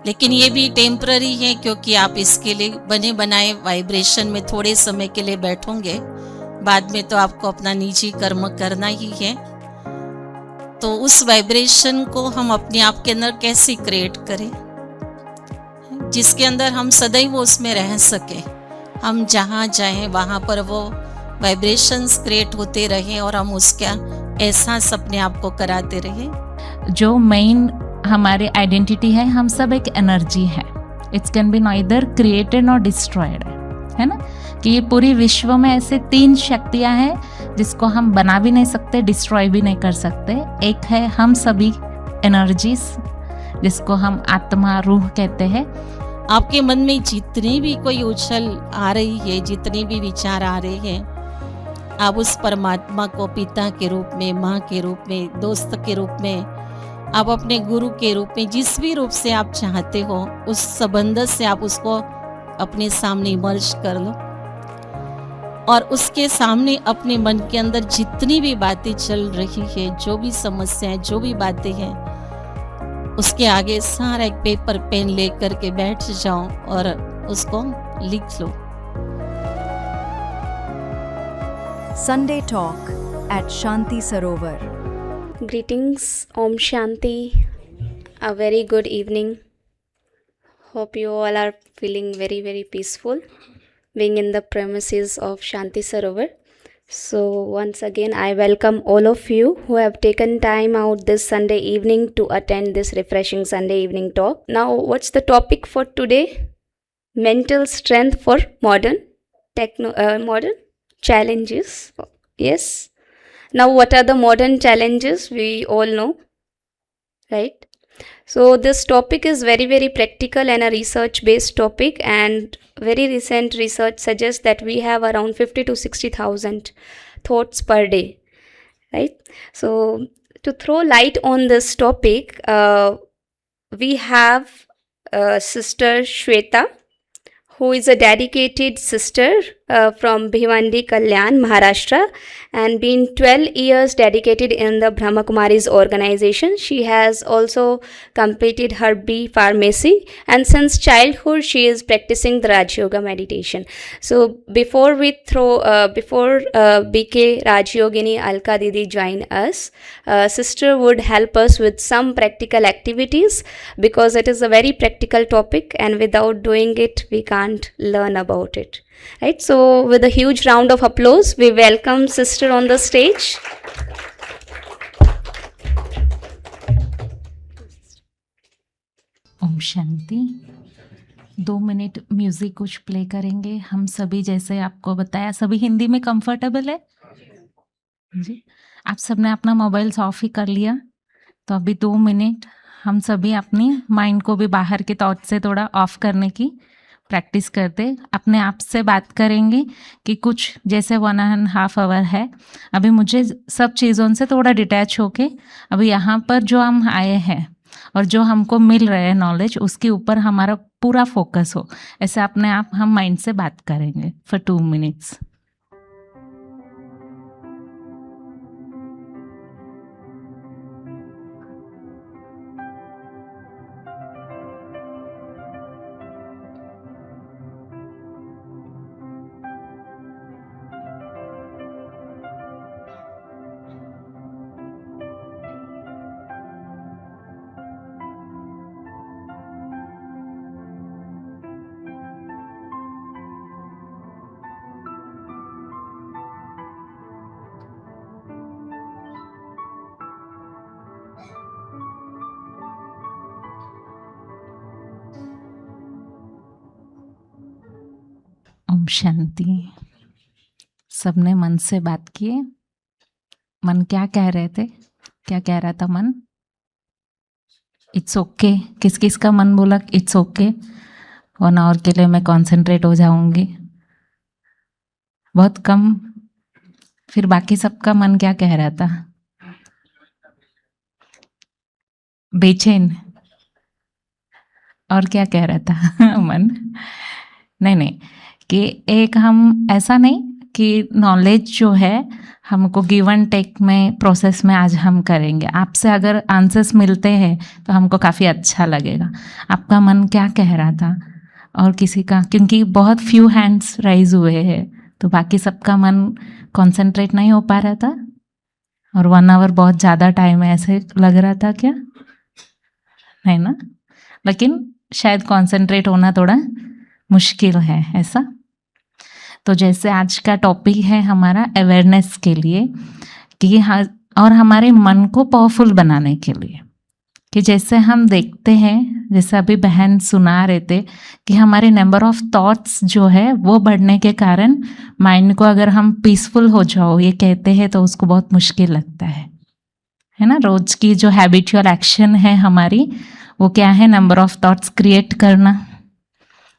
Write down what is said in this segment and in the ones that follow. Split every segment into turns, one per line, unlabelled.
लेकिन ये भी टेम्पररी है, क्योंकि आप इसके लिए बने बनाए वाइब्रेशन में थोड़े समय के लिए बैठोगे, बाद में तो आपको अपना निजी कर्म करना ही है। तो उस वाइब्रेशन को हम अपने आप के अंदर कैसे क्रिएट करें, जिसके अंदर हम सदैव उसमें रह सके। हम जहाँ जाएं वहाँ पर वो वाइब्रेशंस क्रिएट होते रहें और हम उसका एहसास अपने आप को कराते रहें।
जो मेन हमारी आइडेंटिटी है, हम सब एक एनर्जी है। It's can be neither created और डिस्ट्रॉयड, है ना, कि ये पूरी विश्व में ऐसे 3 शक्तियां हैं जिसको हम बना भी नहीं सकते, डिस्ट्रॉय भी नहीं कर सकते। एक है हम सभी एनर्जीज, जिसको हम आत्मा, रूह कहते हैं।
आपके मन में जितनी भी कोई उछल आ रही है, जितने भी विचार आ रहे हैं, आप उस परमात्मा को पिता के रूप में, माँ के रूप में, दोस्त के रूप में, आप अपने गुरु के रूप में, जिस भी रूप से आप चाहते हो, उस संबंध से आप उसको अपने सामने इमर्ज कर लो और उसके सामने अपने मन के अंदर जितनी भी बातें चल रही है, जो भी समस्याएं, जो भी बातें हैं, उसके आगे सारा एक पेपर पेन लेकर के बैठ जाओ और उसको लिख लो।
Sunday Talk at Shanti Sarovar.
Greetings, Om Shanti. A very good evening. Hope you all are feeling very, very peaceful being in the premises of Shanti Sarovar. So once again, I welcome all of you who have taken time out this Sunday evening to attend this refreshing Sunday evening talk. Now, what's the topic for today? Mental strength for modern challenges. Yes. Now, what are the modern challenges? We all know, right? So this topic is very, very practical and a research-based topic, and very recent research suggests that we have around 50 to 60,000 thoughts per day, right? So to throw light on this topic, we have Sister Shweta, who is a dedicated sister from Bhiwandi, Kalyan, Maharashtra, and been 12 years dedicated in the Brahma Kumaris organization. She has also completed her B Pharmacy, and since childhood she is practicing the Raj Yoga meditation. So before BK Raj Yogini Alka Didi join us, sister would help us with some practical activities, because it is a very practical topic, and without doing it we can't learn about it. Right, so with a huge round of applause, we welcome sister on the stage.
ओम शांति। 2 minute music कुछ play करेंगे हम सभी। जैसे आपको बताया, सभी हिंदी में कंफर्टेबल है जी। आप सबने अपना मोबाइल ऑफ ही कर लिया, तो अभी 2 मिनट हम सभी अपनी माइंड को भी बाहर के थॉट से थोड़ा ऑफ करने की प्रैक्टिस करते, अपने आप से बात करेंगे कि कुछ जैसे 1.5 आवर है, अभी मुझे सब चीज़ों से थोड़ा डिटैच होके अभी यहाँ पर जो हम आए हैं और जो हमको मिल रहे हैं नॉलेज, उसके ऊपर हमारा पूरा फोकस हो। ऐसे अपने आप हम माइंड से बात करेंगे फॉर 2 मिनट्स। ओम शांति। सबने मन से बात किए। मन क्या कह रहे थे? क्या कह रहा था मन? It's okay. किस किस का मन बोला इट्स ओके? 1 आवर के लिए मैं कंसंट्रेट हो जाऊंगी। बहुत कम। फिर बाकी सबका मन क्या कह रहा था? बेचैन। और क्या कह रहा था मन? नहीं, कि एक हम ऐसा नहीं कि नॉलेज जो है हमको गिव एंड टेक में प्रोसेस में आज हम करेंगे। आपसे अगर आंसर्स मिलते हैं तो हमको काफ़ी अच्छा लगेगा। आपका मन क्या कह रहा था और किसी का, क्योंकि बहुत फ्यू हैंड्स राइज हुए हैं तो बाकी सबका मन कंसंट्रेट नहीं हो पा रहा था, और 1 आवर बहुत ज़्यादा टाइम है ऐसे लग रहा था क्या? नहीं ना? लेकिन शायद कंसंट्रेट होना थोड़ा मुश्किल है ऐसा। तो जैसे आज का टॉपिक है हमारा अवेयरनेस के लिए कि और हमारे मन को पावरफुल बनाने के लिए, कि जैसे हम देखते हैं, जैसे अभी बहन सुना रहे थे कि हमारे नंबर ऑफ थॉट्स जो है वो बढ़ने के कारण माइंड को अगर हम पीसफुल हो जाओ ये कहते हैं तो उसको बहुत मुश्किल लगता है ना। रोज की जो हैबिचुअल एक्शन है हमारी वो क्या है? नंबर ऑफ थॉट्स क्रिएट करना,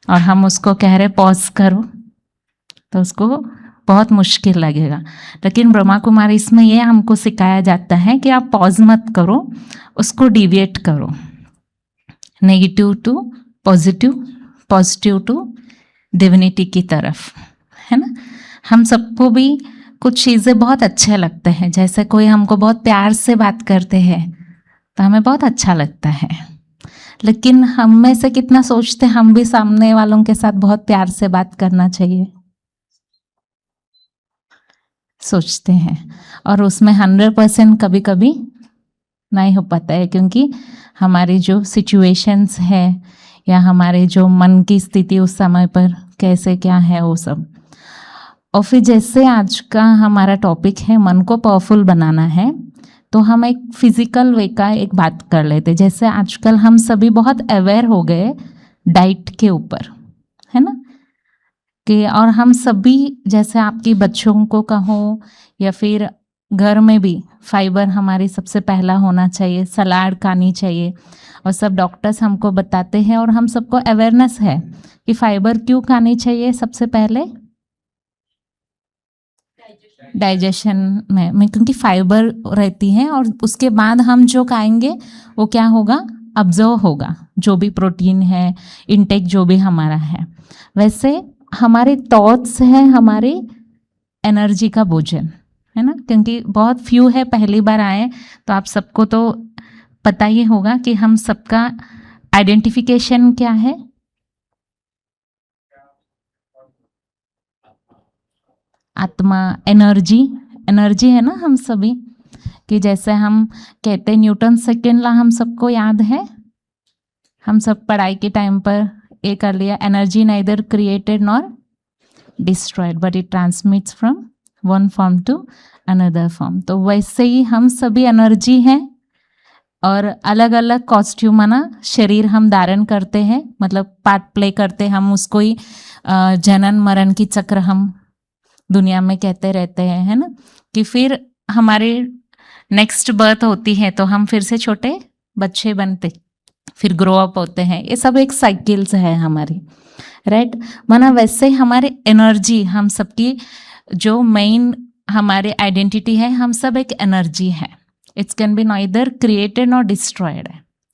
और हम उसको कह रहे पॉज करो तो उसको बहुत मुश्किल लगेगा। लेकिन ब्रह्मा कुमारी इसमें ये हमको सिखाया जाता है कि आप पॉज मत करो, उसको डिविएट करो, negative to positive, positive to divinity की तरफ, है ना। हम सबको भी कुछ चीज़ें बहुत अच्छे लगते हैं, जैसे कोई हमको बहुत प्यार से बात करते हैं तो हमें बहुत अच्छा लगता है, लेकिन हम में से कितना सोचते हैं हम भी सामने वालों के साथ बहुत प्यार से बात करना चाहिए? सोचते हैं, और उसमें 100% कभी कभी नहीं हो पाता है, क्योंकि हमारी जो सिचुएशंस है या हमारे जो मन की स्थिति उस समय पर कैसे क्या है वो सब। और फिर जैसे आज का हमारा टॉपिक है मन को पावरफुल बनाना है, तो हम एक फिजिकल वे का एक बात कर लेते। जैसे आजकल हम सभी बहुत अवेयर हो गए डाइट के ऊपर, है ना, कि और हम सभी जैसे आपकी बच्चों को कहो या फिर घर में भी फाइबर हमारी सबसे पहला होना चाहिए, सलाद खानी चाहिए, और सब डॉक्टर्स हमको बताते हैं और हम सबको अवेयरनेस है कि फाइबर क्यों खानी चाहिए। सबसे पहले डाइजेशन में क्योंकि फाइबर रहती है, और उसके बाद हम जो खाएंगे वो क्या होगा? अब्जॉर्व होगा, जो भी प्रोटीन है, इनटेक जो भी हमारा है। वैसे हमारे थॉट्स हैं हमारे एनर्जी का भोजन, है ना, क्योंकि बहुत फ्यू है पहली बार आए तो आप सबको तो पता ही होगा कि हम सबका आइडेंटिफिकेशन क्या है। आत्मा, एनर्जी, एनर्जी है ना हम सभी, कि जैसे हम कहते हैं न्यूटन सेकेंड लॉ हम सबको याद है, हम सब पढ़ाई के टाइम पर ये कर लिया, energy neither created nor destroyed but it transmits from one form to another form. तो वैसे ही हम सभी एनर्जी हैं, और अलग अलग कॉस्ट्यूम है ना, शरीर हम धारण करते हैं, मतलब पार्ट प्ले करते हैं हम उसको ही। जनन मरण की चक्र हम दुनिया में कहते रहते हैं, है ना, कि फिर हमारी नेक्स्ट बर्थ होती है तो हम फिर से छोटे बच्चे बनते, फिर ग्रो अप होते हैं। ये सब एक साइकिल्स है हमारी, राइट। माना वैसे हमारे एनर्जी, हम सबकी जो मेन हमारे आइडेंटिटी है, हम सब एक एनर्जी है। It's can be neither created nor destroyed,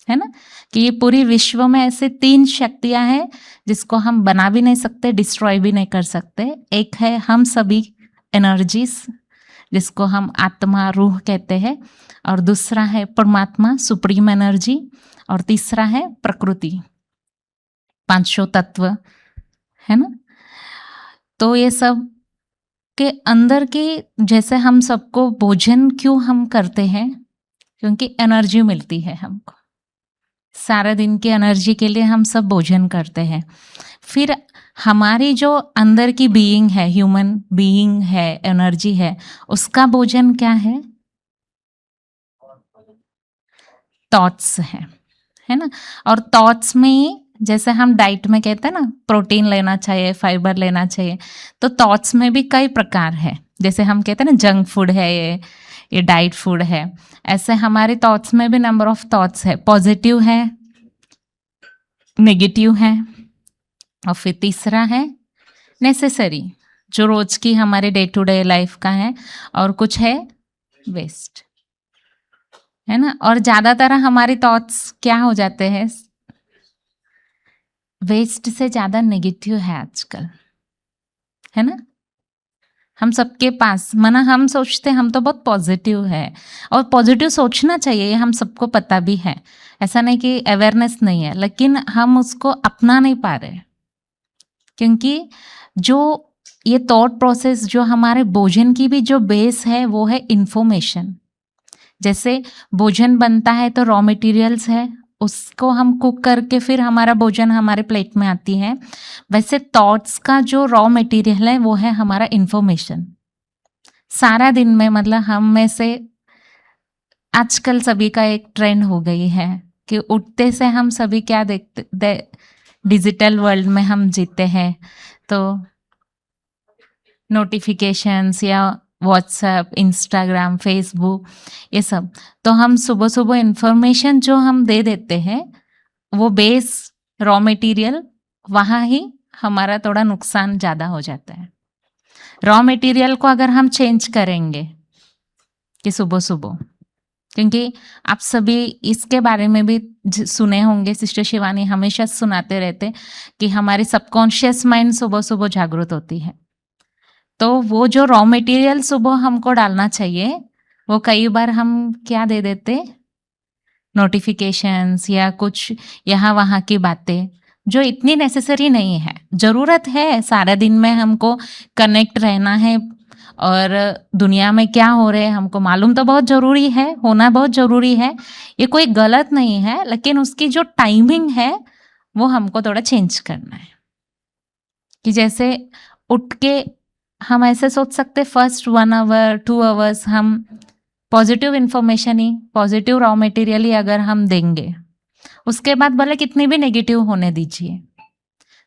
है ना, कि ये पूरी विश्व में ऐसे 3 शक्तियां हैं जिसको हम बना भी नहीं सकते, डिस्ट्रॉय भी नहीं कर सकते। एक है हम सभी एनर्जीज जिसको हम आत्मा, रूह कहते हैं, और दूसरा है परमात्मा, सुप्रीम एनर्जी, और तीसरा है प्रकृति, 5 तत्व, है ना। तो ये सब के अंदर के, जैसे हम सबको भोजन क्यों हम करते हैं? क्योंकि एनर्जी मिलती है हमको, सारा दिन की एनर्जी के लिए हम सब भोजन करते हैं। फिर हमारी जो अंदर की बीइंग है, ह्यूमन बीइंग है, एनर्जी है, उसका भोजन क्या है? थॉट्स है ना। और थॉट्स में जैसे हम डाइट में कहते हैं ना, प्रोटीन लेना चाहिए, फाइबर लेना चाहिए, तो थॉट्स में भी कई प्रकार है। जैसे हम कहते हैं ना जंक फूड है, ये डाइट फूड है, ऐसे हमारे थॉट्स में भी नंबर ऑफ थॉट्स है, पॉजिटिव है, नेगेटिव है, और फिर तीसरा है नेसेसरी, जो रोज की हमारे डे टू डे लाइफ का है, और कुछ है वेस्ट, है ना। और ज्यादातर हमारे थॉट्स क्या हो जाते हैं? वेस्ट से ज्यादा नेगेटिव है आजकल, है ना। हम सबके पास, माना हम सोचते हम तो बहुत पॉजिटिव है, और पॉजिटिव सोचना चाहिए, ये हम सबको पता भी है, ऐसा नहीं कि अवेयरनेस नहीं है, लेकिन हम उसको अपना नहीं पा रहे, क्योंकि जो ये थॉट प्रोसेस, जो हमारे भोजन की भी जो बेस है वो है इंफॉर्मेशन। जैसे भोजन बनता है तो रॉ मटेरियल्स है, उसको हम कुक करके फिर हमारा भोजन हमारे प्लेट में आती है, वैसे थॉट्स का जो रॉ मटेरियल है वो है हमारा इंफॉर्मेशन। सारा दिन में, मतलब हम में से आजकल सभी का एक ट्रेंड हो गई है कि उठते से हम सभी क्या देखते, डिजिटल वर्ल्ड में हम जीते हैं, तो नोटिफिकेशंस या व्हाट्सएप, इंस्टाग्राम, फेसबुक, ये सब, तो हम सुबह सुबह इंफॉर्मेशन जो हम दे देते हैं, वो बेस रॉ मटेरियल, वहाँ ही हमारा थोड़ा नुकसान ज़्यादा हो जाता है। रॉ मटेरियल को अगर हम चेंज करेंगे कि सुबह सुबह, क्योंकि आप सभी इसके बारे में भी सुने होंगे, सिस्टर शिवानी हमेशा सुनाते रहते कि हमारी सबकॉन्शियस माइंड सुबह सुबह जागृत होती है, तो वो जो रॉ मटेरियल सुबह हमको डालना चाहिए, वो कई बार हम क्या दे देते, नोटिफिकेशंस या कुछ यहाँ वहाँ की बातें जो इतनी नेसेसरी नहीं है। ज़रूरत है, सारा दिन में हमको कनेक्ट रहना है और दुनिया में क्या हो रहा है हमको मालूम तो बहुत ज़रूरी है, होना बहुत ज़रूरी है, ये कोई गलत नहीं है, लेकिन उसकी जो टाइमिंग है वो हमको थोड़ा चेंज करना है। कि जैसे उठ के हम ऐसे सोच सकते, फर्स्ट 1 आवर 2 आवर्स हम पॉजिटिव इन्फॉर्मेशन ही, पॉजिटिव रॉ मटेरियल ही अगर हम देंगे, उसके बाद भले कितनी भी नेगेटिव होने दीजिए,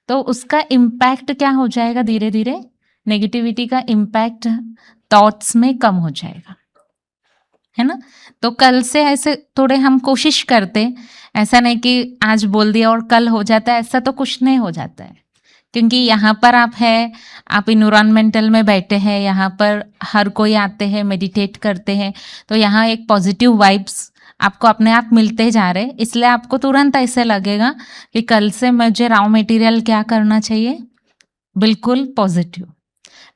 तो उसका इम्पैक्ट क्या हो जाएगा, धीरे धीरे नेगेटिविटी का इम्पैक्ट थॉट्स में कम हो जाएगा, है ना। तो कल से ऐसे थोड़े हम कोशिश करते, ऐसा नहीं कि आज बोल दिया और कल हो जाता है, ऐसा तो कुछ नहीं हो जाता है, क्योंकि यहाँ पर आप है, आप इन्वायरमेंटल में बैठे हैं, यहाँ पर हर कोई आते हैं, मेडिटेट करते हैं, तो यहाँ एक पॉजिटिव वाइब्स आपको अपने आप मिलते जा रहे, इसलिए आपको तुरंत ऐसे लगेगा कि कल से मुझे रॉ मटेरियल क्या करना चाहिए, बिल्कुल पॉजिटिव।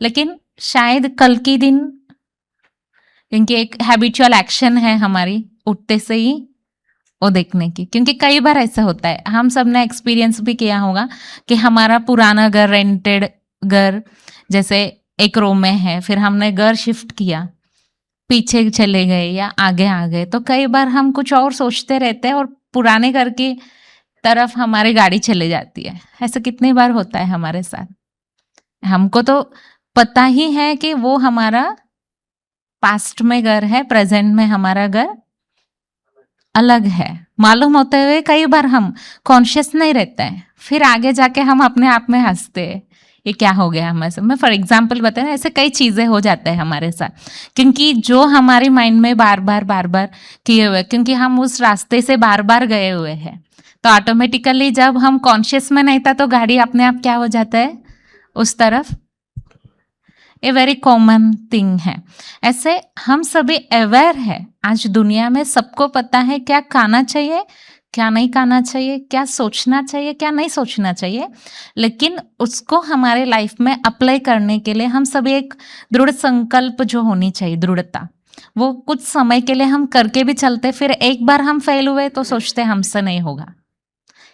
लेकिन शायद कल की दिन, क्योंकि एक हैबिचुअल एक्शन है हमारी उठते से ही वो देखने की, क्योंकि कई बार ऐसा होता है, हम सब ने एक्सपीरियंस भी किया होगा कि हमारा पुराना घर, रेंटेड घर, जैसे एक रूम में है, फिर हमने घर शिफ्ट किया, पीछे चले गए या आगे आ गए, तो कई बार हम कुछ और सोचते रहते हैं और पुराने घर की तरफ हमारी गाड़ी चले जाती है। ऐसा कितनी बार होता है हमारे साथ, हमको तो पता ही है कि वो हमारा पास्ट में घर है, प्रेजेंट में हमारा घर अलग है, मालूम होते हुए कई बार हम कॉन्शियस नहीं रहते हैं, फिर आगे जाके हम अपने आप में हंसते हैं, ये क्या हो गया हमारे साथ। मैं फॉर एग्जांपल बताऊं, ऐसे कई चीज़ें हो जाते हैं हमारे साथ, क्योंकि जो हमारी माइंड में बार बार किए हुए, क्योंकि हम उस रास्ते से बार बार गए हुए हैं, तो ऑटोमेटिकली जब हम कॉन्शियस में नहीं था तो गाड़ी अपने आप क्या हो जाता है उस तरफ। ए वेरी कॉमन थिंग है। ऐसे हम सभी अवेयर है, आज दुनिया में सबको पता है क्या खाना चाहिए, क्या नहीं खाना चाहिए, क्या सोचना चाहिए, क्या नहीं सोचना चाहिए, लेकिन उसको हमारे लाइफ में अप्लाई करने के लिए हम सभी एक दृढ़ संकल्प जो होनी चाहिए, दृढ़ता, वो कुछ समय के लिए हम करके भी चलते, फिर एक बार हम फेल हुए तो सोचते हमसे नहीं होगा।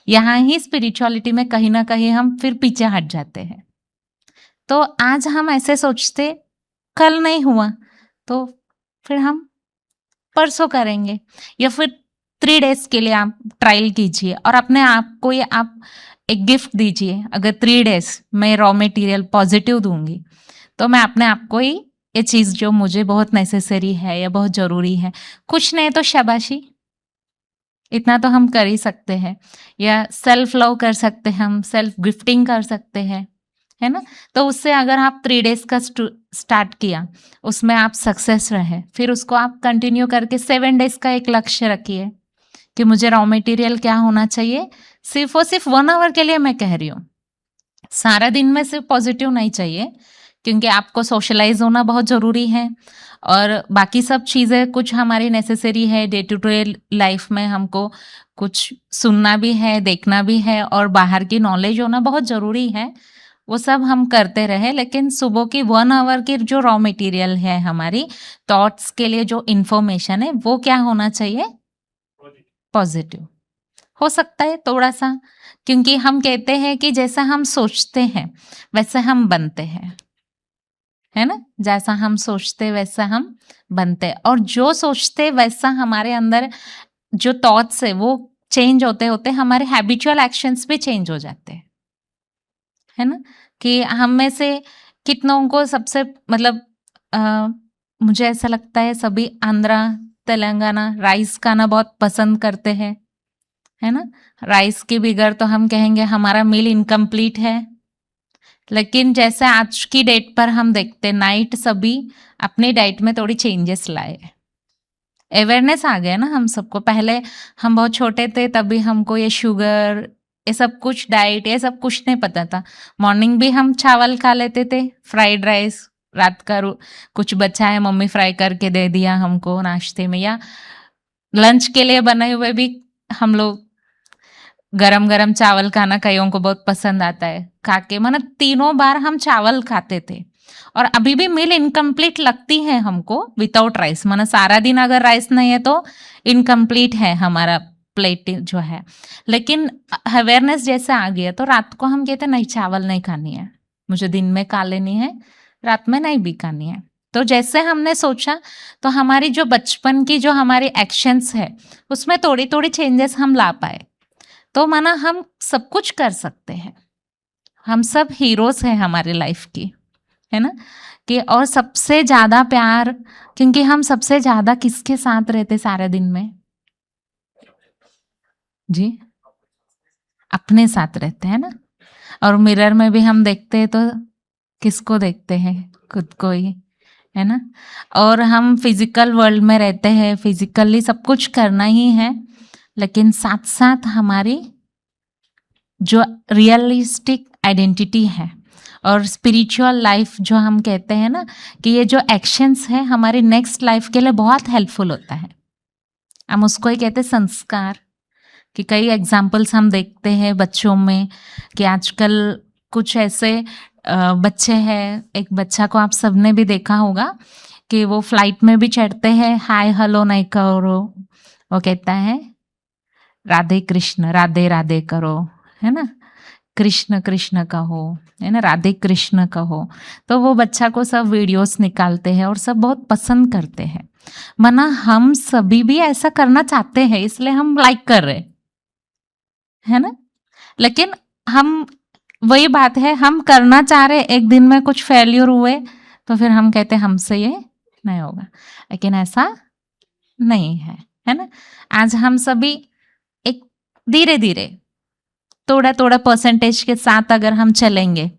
यहाँ ही स्पिरिचुअलिटी में कहीं ना कहीं हम फिर पीछे हट जाते हैं। तो आज हम ऐसे सोचते कल नहीं हुआ तो फिर हम परसों करेंगे, या फिर 3 डेज के लिए आप ट्रायल कीजिए और अपने आप को ये आप एक गिफ्ट दीजिए, अगर 3 डेज मैं रॉ मटेरियल पॉजिटिव दूंगी तो मैं अपने आप को ही ये चीज़ जो मुझे बहुत नेसेसरी है या बहुत ज़रूरी है, कुछ नहीं तो शाबाशी, इतना तो हम कर ही सकते हैं, या सेल्फ लव कर सकते हैं, हम सेल्फ गिफ्टिंग कर सकते हैं, है ना। तो उससे अगर आप 3 डेज का स्टार्ट किया, उसमें आप सक्सेस रहे, फिर उसको आप कंटिन्यू करके 7 डेज का एक लक्ष्य रखिए कि मुझे रॉ मटेरियल क्या होना चाहिए, सिर्फ और सिर्फ 1 आवर के लिए मैं कह रही हूँ, सारा दिन में सिर्फ पॉजिटिव नहीं चाहिए, क्योंकि आपको सोशलाइज होना बहुत ज़रूरी है और बाकी सब चीज़ें कुछ हमारी नेसेसरी है, डे टू डे लाइफ में हमको कुछ सुनना भी है, देखना भी है और बाहर की नॉलेज होना बहुत ज़रूरी है, वो सब हम करते रहे, लेकिन सुबह की 1 आवर की जो रॉ मटेरियल है हमारी थॉट्स के लिए, जो इंफॉर्मेशन है, वो क्या होना चाहिए? पॉजिटिव हो सकता है थोड़ा सा, क्योंकि हम कहते हैं कि जैसा हम सोचते हैं वैसे हम बनते हैं, है ना? जैसा हम सोचते वैसा हम बनते हैं, और जो सोचते वैसा हमारे अंदर जो थॉट्स है वो चेंज होते होते हमारे हैबिचुअल एक्शंस भी चेंज हो जाते हैं, है ना? कि हम में से कितनों को सबसे मतलब मुझे ऐसा लगता है सभी आंध्रा तेलंगाना राइस खाना बहुत पसंद करते हैं, है ना? राइस के बिगर तो हम कहेंगे हमारा मील इनकम्प्लीट है, लेकिन जैसे आज की डेट पर हम देखते नाइट सभी अपनी डाइट में थोड़ी चेंजेस लाए, अवेयरनेस आ गया ना हम सबको। पहले हम बहुत छोटे थे तभी हमको ये शुगर, ये सब कुछ डाइट, ये सब कुछ नहीं पता था। मॉर्निंग भी हम चावल खा लेते थे, फ्राइड राइस, रात का कुछ बचा है मम्मी फ्राई करके दे दिया हमको नाश्ते में, या लंच के लिए बने हुए भी हम लोग गरम गरम चावल खाना कईयों को बहुत पसंद आता है, खा के मतलब 3 बार हम चावल खाते थे। और अभी भी मील इनकम्प्लीट लगती है हमको विदाउट राइस, मतलब सारा दिन अगर राइस नहीं है तो इनकम्प्लीट है हमारा प्लेट जो है। लेकिन अवेयरनेस जैसे आ गया तो रात को हम कहते नहीं चावल नहीं खानी है, मुझे दिन में खा लेनी है, रात में नहीं भी खानी है। तो जैसे हमने सोचा तो हमारी जो बचपन की जो हमारी एक्शंस है उसमें थोड़ी थोड़ी चेंजेस हम ला पाए। तो माना हम सब कुछ कर सकते हैं, हम सब हीरोज हैं हमारी लाइफ की, है ना? कि और सबसे ज्यादा प्यार, क्योंकि हम सबसे ज्यादा किसके साथ रहते सारे दिन में? जी, अपने साथ रहते हैं ना। और मिरर में भी हम देखते हैं तो किसको देखते हैं? खुद को ही, है ना? और हम फिजिकल वर्ल्ड में रहते हैं, फिजिकली सब कुछ करना ही है, लेकिन साथ साथ हमारी जो रियलिस्टिक आइडेंटिटी है और स्पिरिचुअल लाइफ जो हम कहते हैं ना, कि ये जो एक्शंस है हमारी नेक्स्ट लाइफ के लिए बहुत हेल्पफुल होता है। हम उसको ही कहते हैं संस्कार। कि कई एग्जाम्पल्स हम देखते हैं बच्चों में, कि आजकल कुछ ऐसे बच्चे हैं, एक बच्चा को आप सबने भी देखा होगा कि वो फ्लाइट में भी चढ़ते हैं, हाय हेलो नहीं करो, वो कहता है राधे कृष्ण राधे राधे करो, है ना? कृष्ण कृष्ण कहो, है ना? राधे कृष्ण कहो। तो वो बच्चा को सब वीडियोस निकालते हैं और सब बहुत पसंद करते हैं। मना हम सभी भी ऐसा करना चाहते हैं, इसलिए हम लाइक कर रहे, है ना? लेकिन हम, वही बात है, हम करना चाह रहे, एक दिन में कुछ फेल्यूर हुए तो फिर हम कहते हैं हमसे ये नहीं होगा, लेकिन ऐसा नहीं है, है ना? आज हम सभी एक धीरे धीरे थोड़ा थोड़ा परसेंटेज के साथ अगर हम चलेंगे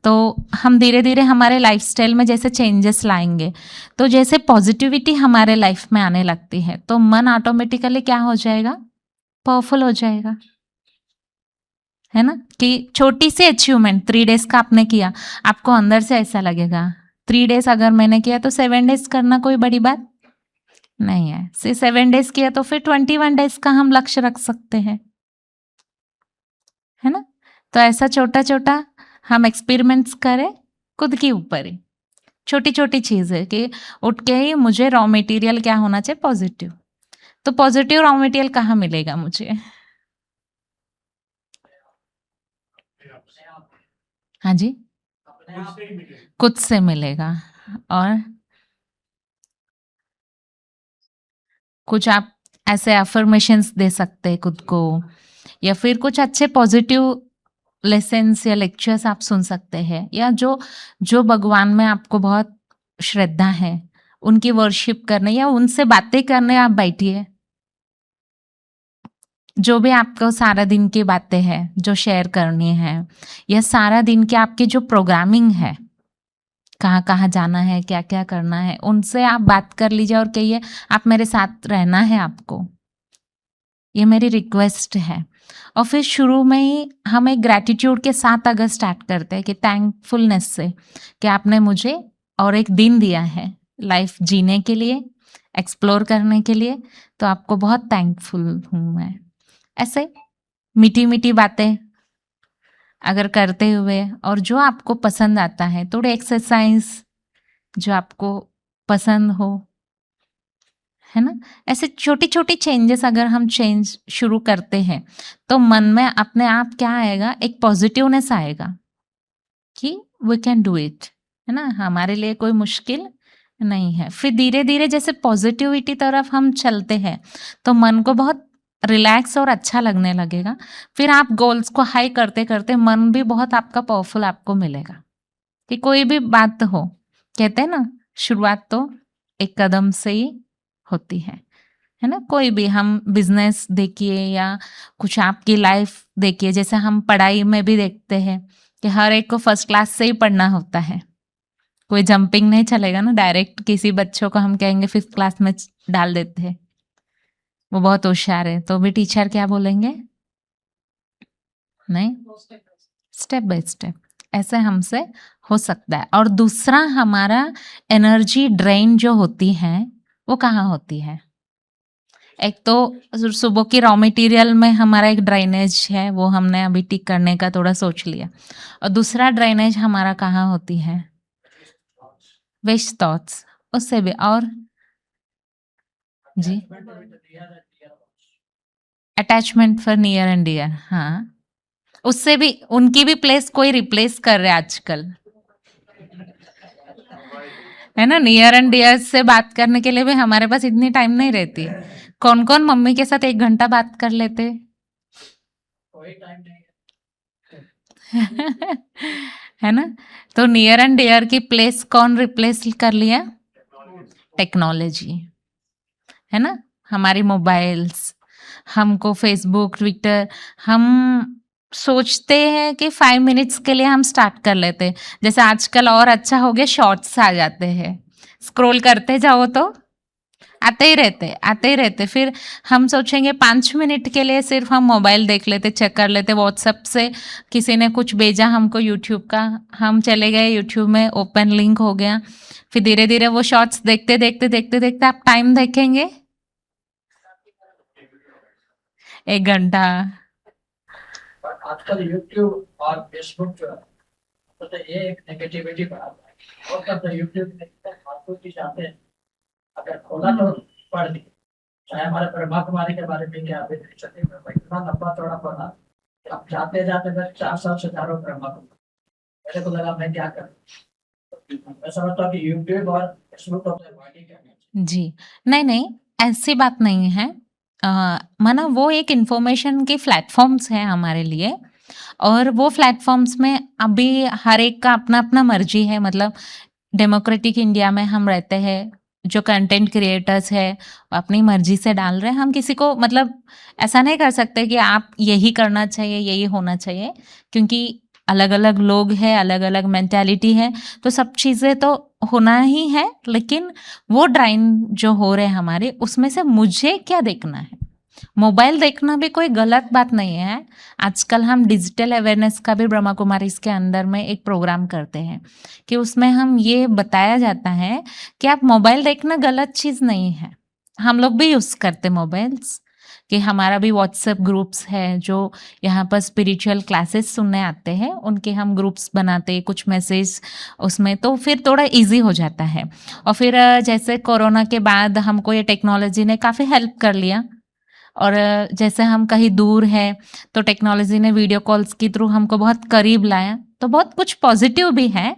तो हम धीरे धीरे हमारे लाइफस्टाइल में जैसे चेंजेस लाएंगे, तो जैसे पॉजिटिविटी हमारे लाइफ में आने लगती है तो मन ऑटोमेटिकली क्या हो जाएगा? पावरफुल हो जाएगा, है ना? कि छोटी सी अचीवमेंट 3 डेज का आपने किया, आपको अंदर से ऐसा लगेगा 3 डेज अगर मैंने किया तो 7 डेज करना कोई बड़ी बात नहीं है। 7 डेज किया तो फिर 21 डेज का हम लक्ष्य रख सकते हैं, है ना? तो ऐसा छोटा छोटा हम एक्सपेरिमेंट्स करें खुद के ऊपर ही, छोटी छोटी चीज़ है कि उठ के ही मुझे रॉ मटेरियल क्या होना चाहिए? पॉजिटिव। तो पॉजिटिव रॉ मटेरियल कहाँ मिलेगा मुझे? हाँ जी, खुद से मिलेगा। और कुछ आप ऐसे अफर्मेशंस दे सकते हैं खुद को, या फिर कुछ अच्छे पॉजिटिव लेसन्स या लेक्चर्स आप सुन सकते हैं, या जो जो भगवान में आपको बहुत श्रद्धा है उनकी वर्शिप करने या उनसे बातें करने आप बैठिए। जो भी आपको सारा दिन की बातें हैं जो शेयर करनी है, या सारा दिन के आपकी जो प्रोग्रामिंग है, कहाँ कहाँ जाना है, क्या क्या करना है, उनसे आप बात कर लीजिए और कहिए आप मेरे साथ रहना है आपको, ये मेरी रिक्वेस्ट है। और फिर शुरू में ही हम एक ग्रैटिट्यूड के साथ अगर स्टार्ट करते हैं कि थैंकफुलनेस से कि आपने मुझे और एक दिन दिया है लाइफ जीने के लिए, एक्सप्लोर करने के लिए, तो आपको बहुत थैंकफुल हूँ मैं। ऐसे मीठी मीठी बातें अगर करते हुए, और जो आपको पसंद आता है, थोड़े एक्सरसाइज जो आपको पसंद हो, है ना, ऐसे छोटी छोटी चेंजेस अगर हम चेंज शुरू करते हैं तो मन में अपने आप क्या आएगा, एक पॉजिटिवनेस आएगा कि वी कैन डू इट, है ना, हमारे लिए कोई मुश्किल नहीं है। फिर धीरे धीरे जैसे पॉजिटिविटी तरफ हम चलते हैं तो मन को बहुत रिलैक्स और अच्छा लगने लगेगा। फिर आप गोल्स को हाई करते करते मन भी बहुत आपका पावरफुल आपको मिलेगा कि कोई भी बात हो, कहते हैं ना, शुरुआत तो एक कदम से ही होती है ना। कोई भी हम बिजनेस देखिए या कुछ आपकी लाइफ देखिए, जैसे हम पढ़ाई में भी देखते हैं कि हर एक को फर्स्ट क्लास से ही पढ़ना होता है, कोई जंपिंग नहीं चलेगा ना, डायरेक्ट किसी बच्चों को हम कहेंगे फिफ्थ क्लास में डाल देते हैं, वो बहुत होशियार है, तो भी टीचर क्या बोलेंगे, नहीं, स्टेप बाय स्टेप ऐसे हमसे हो सकता है। और दूसरा, हमारा एनर्जी ड्रेन जो होती है वो कहाँ होती है, एक तो सुबह की रॉ मटेरियल में हमारा एक ड्रेनेज है, वो हमने अभी ठीक करने का थोड़ा सोच लिया, और दूसरा ड्रेनेज हमारा कहाँ होती है, वेस्ट थॉट्स, उससे भी, और जी, attachment for near and dear, हाँ, उससे भी उनकी भी प्लेस कोई रिप्लेस कर रहे आजकल, है ना। नियर एंड डियर से बात करने के लिए भी हमारे पास इतनी टाइम नहीं रहती। कौन कौन मम्मी के साथ 1 घंटा बात कर लेते है ना। तो नियर एंड डियर की प्लेस कौन रिप्लेस कर लिया, टेक्नोलॉजी, है ना, हमारी मोबाइल्स, हमको फेसबुक ट्विटर, हम सोचते हैं कि 5 मिनट्स के लिए हम स्टार्ट कर लेते हैं, जैसे आजकल और अच्छा हो गया, शॉर्ट्स आ जाते हैं, स्क्रॉल करते जाओ तो आते ही रहते, फिर हम सोचेंगे 5 मिनट के लिए सिर्फ हम मोबाइल देख लेते, चेक कर लेते, व्हाट्सएप से किसी ने कुछ भेजा हमको यूट्यूब का, हम चले गए यूट्यूब में, ओपन लिंक हो गया, फिर धीरे धीरे वो शॉर्ट्स देखते देखते देखते देखते आप टाइम देखेंगे 1 घंटा।
आजकल यूट्यूब और फेसबुक जो है, तो ये एक नेगेटिविटी बढ़ाता है। और तब यूट्यूब में फालतू चीज आते हैं, अगर खोला तो पढ़ ली, चाहे हमारे ब्रह्मा कुमारी के बारे में क्या इतना लंबा चौड़ा पढ़ा, अब जाते जाते मैं 4 साल से जा रहा हूँ ब्रह्मा कुमारी, मेरे को लगा मैं क्या करूँ। मैं समझता हूँ कि यूट्यूब और फेसबुक तो अपने बॉडी के
जी, नहीं, ऐसी बात नहीं है। माना वो एक इंफॉर्मेशन के प्लेटफॉर्म्स हैं हमारे लिए, और वो प्लेटफॉर्म्स में अभी हर एक का अपना अपना मर्जी है, मतलब डेमोक्रेटिक इंडिया में हम रहते हैं, जो कंटेंट क्रिएटर्स है अपनी मर्जी से डाल रहे हैं, हम किसी को मतलब ऐसा नहीं कर सकते कि आप यही करना चाहिए, यही होना चाहिए, क्योंकि अलग अलग लोग हैं, अलग अलग मेंटालिटी है, तो सब चीज़ें तो होना ही है, लेकिन वो ड्राइन जो हो रहे हैं हमारे, उसमें से मुझे क्या देखना है। मोबाइल देखना भी कोई गलत बात नहीं है। आजकल हम डिजिटल अवेयरनेस का भी ब्रह्मा कुमारी इसके अंदर में एक प्रोग्राम करते हैं कि उसमें हम ये बताया जाता है कि आप मोबाइल देखना गलत चीज़ नहीं है। हम लोग भी यूज़ करते मोबाइल्स, कि हमारा भी व्हाट्सएप ग्रुप्स है, जो यहाँ पर स्पिरिचुअल क्लासेस सुनने आते हैं, उनके हम ग्रुप्स बनाते हैं, कुछ मैसेज उसमें, तो फिर थोड़ा इजी हो जाता है। और फिर जैसे कोरोना के बाद हमको ये टेक्नोलॉजी ने काफ़ी हेल्प कर लिया, और जैसे हम कहीं दूर हैं तो टेक्नोलॉजी ने वीडियो कॉल्स के थ्रू हमको बहुत करीब लाया, तो बहुत कुछ पॉजिटिव भी है,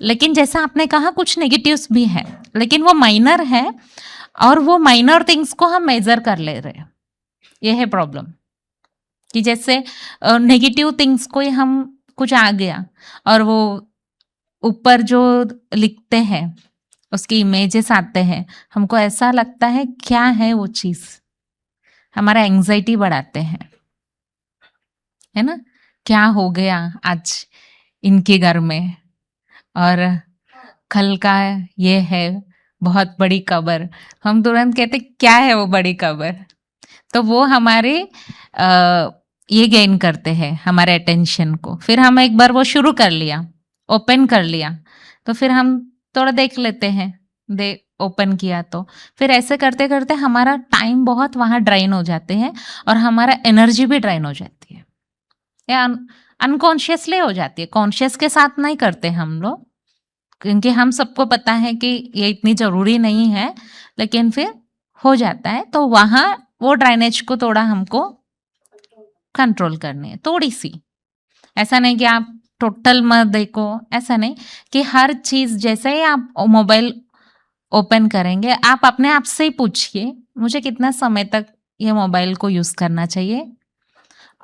लेकिन जैसा आपने कहा कुछ नेगेटिव्स भी हैं, लेकिन वो माइनर है, और वो माइनर थिंग्स को हम मेजर कर ले रहे हैं। ये है प्रॉब्लम, कि जैसे नेगेटिव थिंग्स को ही हम कुछ आ गया, और वो ऊपर जो लिखते हैं उसकी इमेजेस आते हैं, हमको ऐसा लगता है क्या है वो चीज़, हमारा एंजाइटी बढ़ाते हैं, है ना, क्या हो गया आज इनके घर में, और कल का ये है बहुत बड़ी कब्र, हम तुरंत कहते क्या है वो बड़ी कब्र, तो वो हमारे ये गेन करते हैं हमारे अटेंशन को। फिर हम एक बार वो शुरू कर लिया, ओपन कर लिया, तो फिर हम थोड़ा देख लेते हैं, ओपन किया तो फिर ऐसे करते करते हमारा टाइम बहुत वहाँ ड्राइन हो जाते हैं, और हमारा एनर्जी भी ड्राइन हो जाती है। या अनकॉन्शियसली हो जाती है, कॉन्शियस के साथ नहीं करते हम लोग, क्योंकि हम सबको पता है कि ये इतनी ज़रूरी नहीं है, लेकिन फिर हो जाता है। तो वहाँ वो ड्राइनेज को थोड़ा हमको कंट्रोल करनी है, थोड़ी सी। ऐसा नहीं कि आप टोटल मत देखो, ऐसा नहीं कि हर चीज़ जैसे ही आप मोबाइल ओपन करेंगे, आप अपने आप से ही पूछिए मुझे कितना समय तक ये मोबाइल को यूज़ करना चाहिए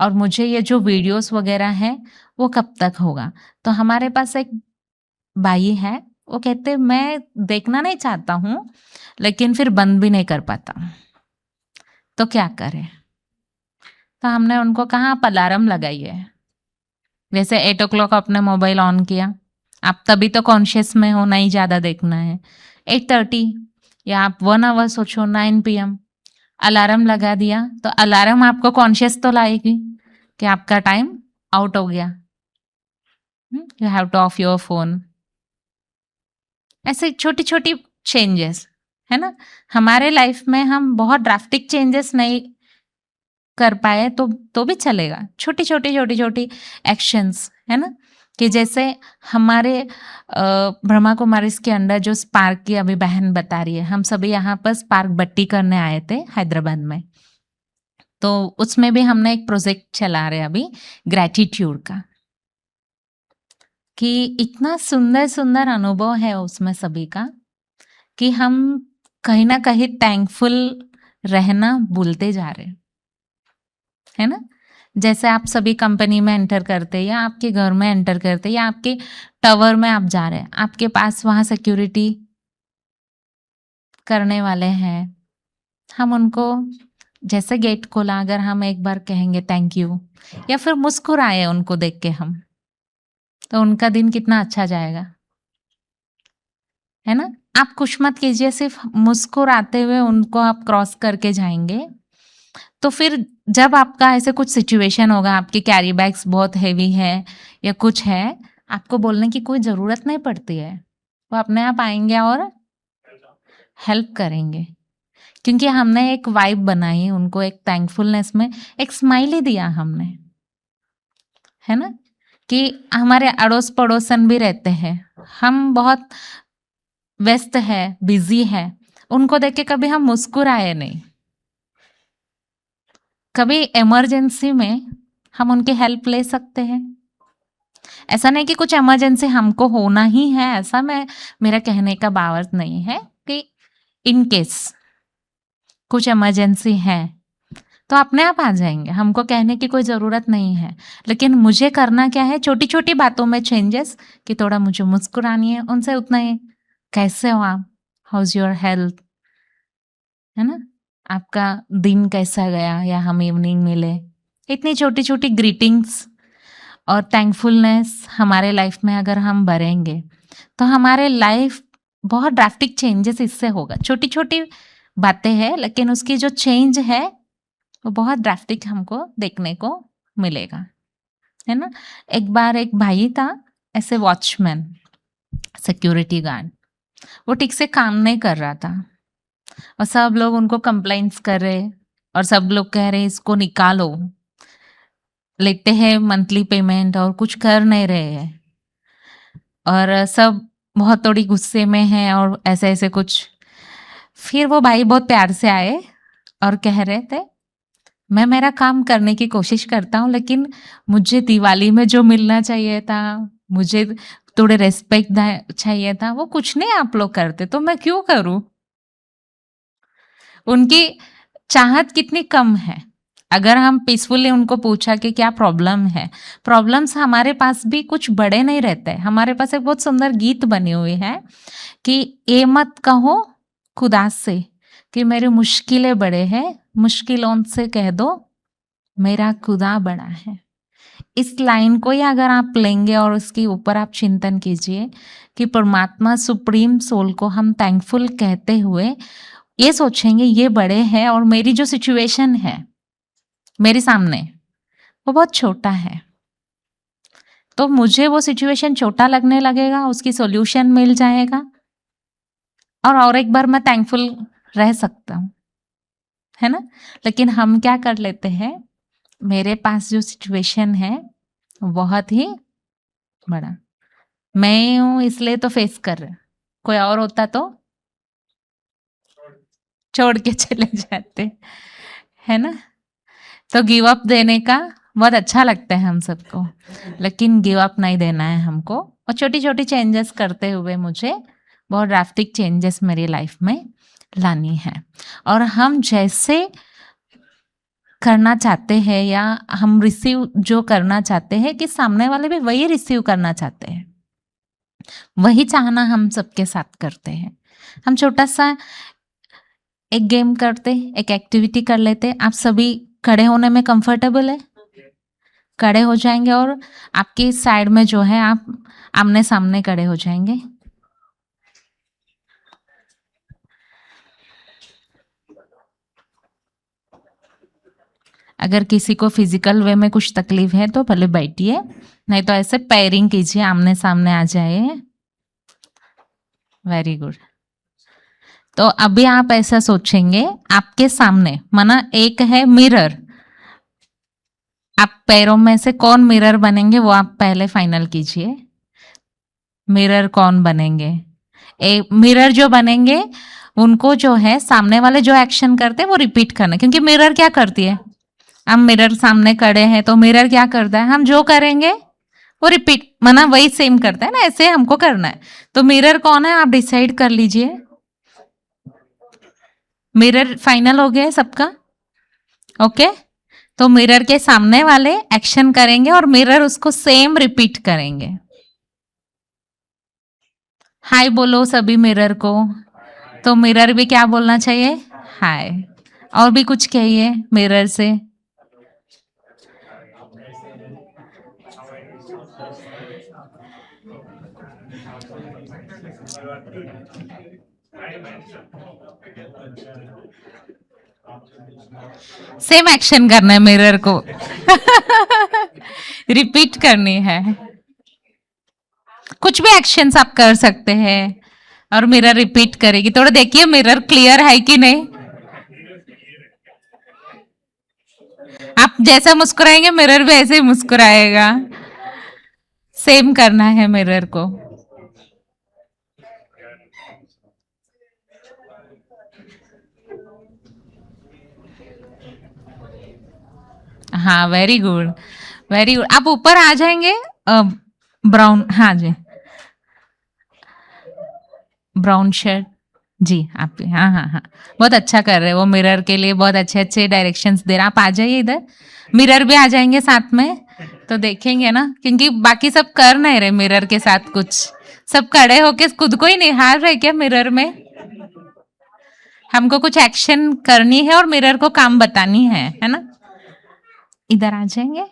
और मुझे ये जो वीडियोस वगैरह हैं वो कब तक होगा। तो हमारे पास एक भाई है, वो कहते हैं मैं देखना नहीं चाहता हूँ लेकिन फिर बंद भी नहीं कर पाता, तो क्या करें। तो हमने उनको कहा आप अलार्म लगाइए, जैसे 8 o'clock आपने मोबाइल ऑन किया, आप तभी तो कॉन्शियस में हो, नहीं ज़्यादा देखना है। 8:30 या आप 1 आवर सोचो, 9 PM अलार्म लगा दिया, तो अलार्म आपको कॉन्शियस तो लाएगी कि आपका टाइम आउट हो गया, you have two of your phone. ऐसे छोटी छोटी चेंजेस है ना, हमारे लाइफ में हम बहुत ड्राफ्टिक चेंजेस नहीं कर पाए तो भी चलेगा, छोटी छोटी एक्शंस है ना। कि जैसे हमारे ब्रह्मा कुमारी के अंडर जो स्पार्क की अभी बहन बता रही है, हम सभी यहाँ पर स्पार्क बट्टी करने आए थे हैदराबाद में, तो उसमें भी हमने एक प्रोजेक्ट चला रहे अभी ग्रैटिट्यूड का, कि इतना सुंदर सुंदर अनुभव है उसमें सभी का कि हम कहीं ना कहीं थैंकफुल रहना भूलते जा रहे है ना। जैसे आप सभी कंपनी में एंटर करते या आपके घर में एंटर करते या आपके टावर में आप जा रहे हैं, आपके पास वहाँ सिक्योरिटी करने वाले हैं, हम उनको जैसे गेट खोला अगर हम एक बार कहेंगे थैंक यू या फिर मुस्कुराए उनको देख के हम, तो उनका दिन कितना अच्छा जाएगा, है ना। आप कुछ मत कीजिए, सिर्फ मुस्कुराते हुए उनको आप क्रॉस करके जाएंगे, तो फिर जब आपका ऐसे कुछ सिचुएशन होगा, आपके कैरी बैग्स बहुत हैवी है या कुछ है, आपको बोलने की कोई ज़रूरत नहीं पड़ती है, वो अपने आप आएंगे और हेल्प करेंगे, क्योंकि हमने एक वाइब बनाई, उनको एक थैंकफुलनेस में एक स्माइली दिया हमने, है ना। कि हमारे अड़ोस पड़ोसन भी रहते हैं, हम बहुत व्यस्त है, बिजी है, उनको देख के कभी हम मुस्कुराए नहीं, कभी इमरजेंसी में हम उनकी हेल्प ले सकते हैं। ऐसा नहीं कि कुछ इमरजेंसी हमको होना ही है, ऐसा मेरा कहने का भावार्थ नहीं है, कि इन केस कुछ इमरजेंसी है तो अपने आप आ जाएंगे, हमको कहने की कोई ज़रूरत नहीं है। लेकिन मुझे करना क्या है, छोटी छोटी बातों में चेंजेस, कि थोड़ा मुझे मुस्कुरानी है, उनसे उतना ही कैसे हो आप, हाउज योर हेल्थ, है ना, आपका दिन कैसा गया, या हम इवनिंग मिले, इतनी छोटी छोटी ग्रीटिंग्स और थैंकफुलनेस हमारे लाइफ में अगर हम भरेंगे तो हमारे लाइफ बहुत ड्राफ्टिक चेंजेस इससे होगा। छोटी छोटी बातें हैं लेकिन उसकी जो चेंज है वो बहुत ड्राफ्टिक हमको देखने को मिलेगा, है ना। एक बार एक भाई था ऐसे वॉचमैन, सिक्योरिटी गार्ड, वो ठीक से काम नहीं कर रहा था और सब लोग उनको कंप्लेंट्स कर रहे और सब लोग कह रहे इसको निकालो, लेते हैं मंथली पेमेंट और कुछ कर नहीं रहे हैं, और सब बहुत थोड़ी गुस्से में हैं और ऐसे ऐसे कुछ। फिर वो भाई बहुत प्यार से आए और कह रहे थे मैं मेरा काम करने की कोशिश करता हूँ, लेकिन मुझे दिवाली में जो मिलना चाहिए था, मुझे थोड़े रेस्पेक्ट चाहिए था, वो कुछ नहीं आप लोग करते, तो मैं क्यों करूँ। उनकी चाहत कितनी कम है। अगर हम पीसफुली उनको पूछा कि क्या प्रॉब्लम है, प्रॉब्लम्स हमारे पास भी कुछ बड़े नहीं रहते। हमारे पास एक बहुत सुंदर गीत बनी हुई है कि ये मत कहो खुदा से कि मेरी मुश्किलें बड़े हैं, मुश्किलों से कह दो मेरा खुदा बड़ा है। इस लाइन को ही अगर आप लेंगे और उसके ऊपर आप चिंतन कीजिए कि परमात्मा सुप्रीम सोल को हम थैंकफुल कहते हुए ये सोचेंगे ये बड़े हैं और मेरी जो सिचुएशन है मेरे सामने वो बहुत छोटा है, तो मुझे वो सिचुएशन छोटा लगने लगेगा, उसकी सॉल्यूशन मिल जाएगा और एक बार मैं थैंकफुल रह सकता हूँ, है ना। लेकिन हम क्या कर लेते हैं, मेरे पास जो सिचुएशन है बहुत ही बड़ा। मैं हूं इसलिए तो फेस कर रहे, कोई और होता तो छोड़ के चले जाते, है ना। तो गिव अप देने का बहुत अच्छा लगता है हम सबको, लेकिन गिव अप नहीं देना है हमको, और छोटी छोटी चेंजेस करते हुए मुझे बहुत ड्रास्टिक चेंजेस मेरी लाइफ में लानी है। और हम जैसे करना चाहते हैं या हम रिसीव जो करना चाहते हैं कि सामने वाले भी वही रिसीव करना चाहते हैं, वही चाहना हम सबके साथ करते हैं। हम छोटा सा एक गेम करते, एक एक्टिविटी कर लेते। आप सभी खड़े होने में कंफर्टेबल है? खड़े हो जाएंगे और आपके साइड में जो है आप आमने सामने खड़े हो जाएंगे। अगर किसी को फिजिकल वे में कुछ तकलीफ है तो भले बैठिए, नहीं तो ऐसे पैरिंग कीजिए, आमने सामने आ जाए। Very good. तो अभी आप ऐसा सोचेंगे, आपके सामने माना एक है मिरर, आप पैरों में से कौन मिरर बनेंगे वो आप पहले फाइनल कीजिए। मिरर कौन बनेंगे? मिरर जो बनेंगे उनको जो है सामने वाले जो एक्शन करते हैं वो रिपीट करना, क्योंकि मिरर क्या करती है, हम मिरर सामने खड़े हैं तो मिरर क्या करता है, हम जो करेंगे वो रिपीट माना वही सेम करता है ना, ऐसे हमको करना है। तो मिरर कौन है आप डिसाइड कर लीजिए। मिरर फाइनल हो गया है सबका? ओके। तो मिरर के सामने वाले एक्शन करेंगे और मिरर उसको सेम रिपीट करेंगे। हाय बोलो सभी मिरर को। तो मिरर भी क्या बोलना चाहिए? हाय। और भी कुछ कहिए मिरर से। सेम एक्शन करना है मिरर को रिपीट करनी है। कुछ भी एक्शंस आप कर सकते हैं और मिरर रिपीट करेगी। थोड़ा देखिए मिरर क्लियर है कि नहीं। आप जैसा मुस्कुराएंगे मिरर भी ऐसे ही मुस्कुराएगा। सेम करना है मिरर को। हाँ वेरी गुड, वेरी गुड। आप ऊपर आ जाएंगे। ब्राउन, हाँ जी, ब्राउन शर्ट जी आप। हाँ हाँ हाँ, बहुत अच्छा कर रहे हैं। वो मिरर के लिए बहुत अच्छे अच्छे डायरेक्शंस दे रहे हैं। आप आ जाइए इधर, मिरर भी आ जाएंगे साथ में तो देखेंगे ना, क्योंकि बाकी सब कर नहीं रहे मिरर के साथ कुछ, सब खड़े होके खुद को ही निहार रहे क्या मिरर में। हमको कुछ एक्शन करनी है और मिरर को काम बतानी है ना। इधर आ जाएंगे।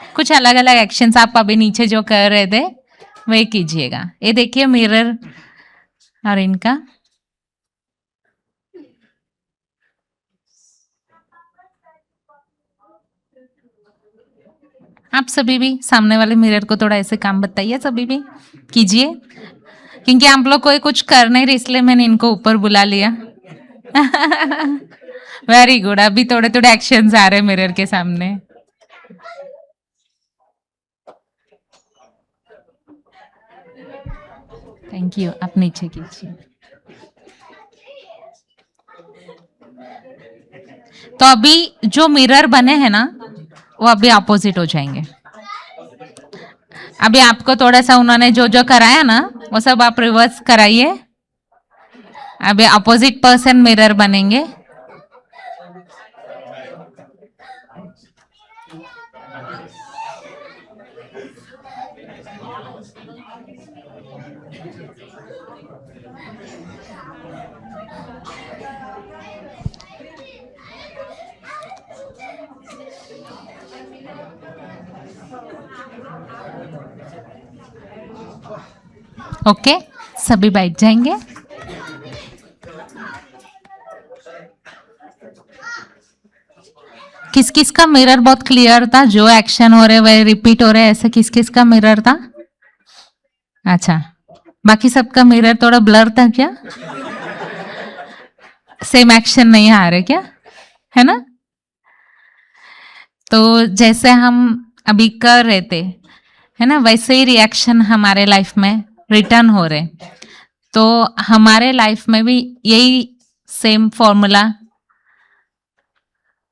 कुछ अलग अलग एक्शंस आप अभी नीचे जो कर रहे थे वही कीजिएगा। ये देखिए मिरर और इनका। आप सभी भी सामने वाले मिरर को थोड़ा ऐसे काम बताइए, सभी भी कीजिए, क्योंकि आप लोग कोई कुछ कर नहीं रहे इसलिए मैंने इनको ऊपर बुला लिया वेरी गुड। अभी थोड़े थोड़े एक्शंस आ रहे हैं मिरर के सामने। Thank you. आप नीचे कीजिए। तो अभी जो मिरर बने हैं ना वो अभी अपोजिट हो जाएंगे। अभी आपको थोड़ा सा उन्होंने जो जो कराया ना वो सब आप रिवर्स कराइए। अभी अपोजिट पर्सन मिरर बनेंगे। ओके, सभी बैठ जाएंगे। किस किस का मिरर बहुत क्लियर था, जो एक्शन हो रहे वह रिपीट हो रहे, ऐसे किस किस का मिरर था? अच्छा, बाकी सबका मिरर थोड़ा ब्लर था क्या? सेम एक्शन नहीं आ रहे क्या, है ना? तो जैसे हम अभी कर रहे थे, है ना, वैसे ही रिएक्शन हमारे लाइफ में रिटर्न हो रहे। तो हमारे लाइफ में भी यही सेम फॉर्मूला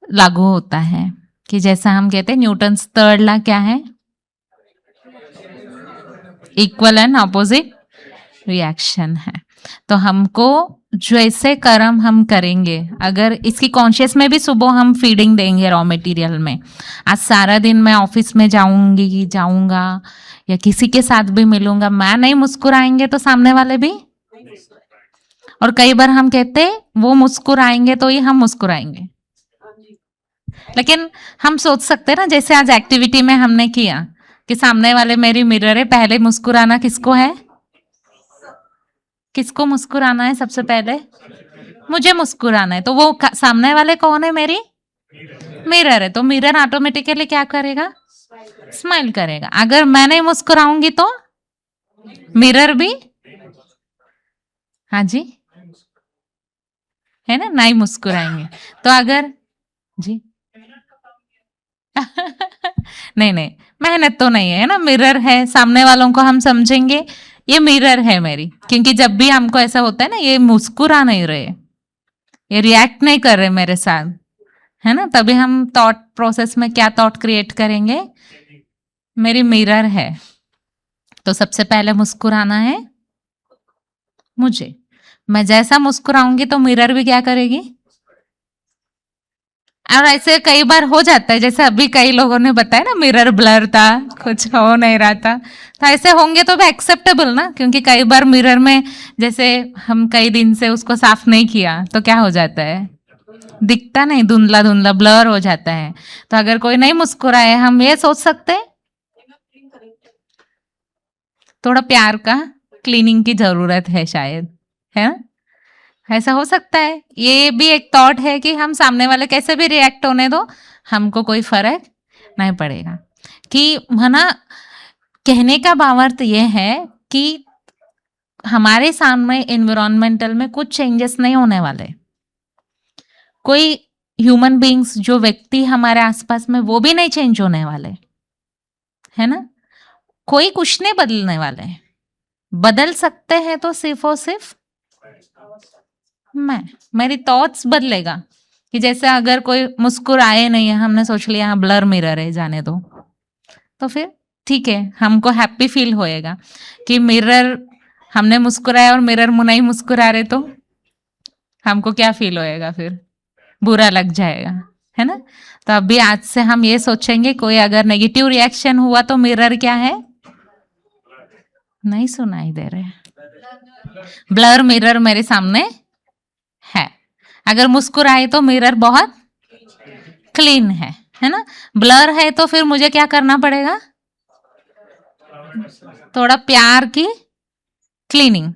लागू होता है कि जैसा हम कहते हैं न्यूटन्स थर्ड लॉ क्या है, इक्वल एंड ऑपोजिट रिएक्शन है। तो हमको जैसे कर्म हम करेंगे, अगर इसकी कॉन्शियस में भी सुबह हम फीडिंग देंगे रॉ मटेरियल में, आज सारा दिन मैं ऑफिस में जाऊंगा या किसी के साथ भी मिलूंगा, मैं नहीं मुस्कुराएंगे तो सामने वाले भी, और कई बार हम कहते वो मुस्कुराएंगे तो ही हम मुस्कुराएंगे। लेकिन हम सोच सकते हैं ना, जैसे आज एक्टिविटी में हमने किया कि सामने वाले मेरी मिरर है, पहले मुस्कुराना किसको है, किसको मुस्कुराना है सबसे पहले, मुझे मुस्कुराना है। तो वो सामने वाले कौन है, मेरी मिरर है, तो मिरर ऑटोमेटिकली क्या करेगा, स्माइल करेगा। अगर मैं नहीं मुस्कुराऊंगी तो मिरर भी, हाँ जी, है ना, नहीं मुस्कुराएंगे। तो अगर जी नहीं मेहनत तो नहीं है ना, मिरर है, सामने वालों को हम समझेंगे ये मिरर है मेरी, क्योंकि जब भी हमको ऐसा होता है ना, ये मुस्कुरा नहीं रहे, ये रिएक्ट नहीं कर रहे मेरे साथ, है ना, तभी हम थॉट प्रोसेस में क्या थॉट क्रिएट करेंगे, मेरी मिरर है। तो सबसे पहले मुस्कुराना है मुझे, मैं जैसा मुस्कुराऊंगी तो मिरर भी क्या करेगी। और ऐसे कई बार हो जाता है, जैसे अभी कई लोगों ने बताया ना, मिरर ब्लर था, कुछ हो नहीं रहा था, तो ऐसे होंगे तो भी एक्सेप्टेबल ना, क्योंकि कई बार मिरर में जैसे हम कई दिन से उसको साफ नहीं किया तो क्या हो जाता है, दिखता नहीं, धुंधला धुंधला ब्लर हो जाता है। तो अगर कोई नहीं मुस्कुराए, हम ये सोच सकते हैं थोड़ा प्यार का क्लीनिंग की जरूरत है शायद, है ना, ऐसा हो सकता है। ये भी एक थॉट है कि हम सामने वाले कैसे भी रिएक्ट होने दो, हमको कोई फर्क नहीं पड़ेगा। कि है ना, कहने का भावार्थ ये है कि हमारे सामने एनवायरमेंटल में कुछ चेंजेस नहीं होने वाले, कोई ह्यूमन बीइंग्स जो व्यक्ति हमारे आसपास में वो भी नहीं चेंज होने वाले, है ना, कोई कुछ नहीं बदलने वाले। बदल सकते हैं तो सिर्फ और सिर्फ मेरी थॉट्स बदलेगा। कि जैसे अगर कोई मुस्कुराए नहीं है, हमने सोच लिया हाँ ब्लर मिरर है, जाने दो, तो फिर ठीक है, हमको हैप्पी फील होएगा कि मिरर, हमने मुस्कुराया और मिरर नहीं मुस्कुरा रहे तो हमको क्या फील होएगा, फिर बुरा लग जाएगा, है ना। तो अभी आज से हम ये सोचेंगे, कोई अगर नेगेटिव रिएक्शन हुआ तो मिरर क्या है, नहीं सुनाई दे रहे, ब्लर मिरर मेरे सामने है। अगर मुस्कुराए तो मिरर बहुत क्लीन है ना। ब्लर है तो फिर मुझे क्या करना पड़ेगा, थोड़ा प्यार की क्लीनिंग,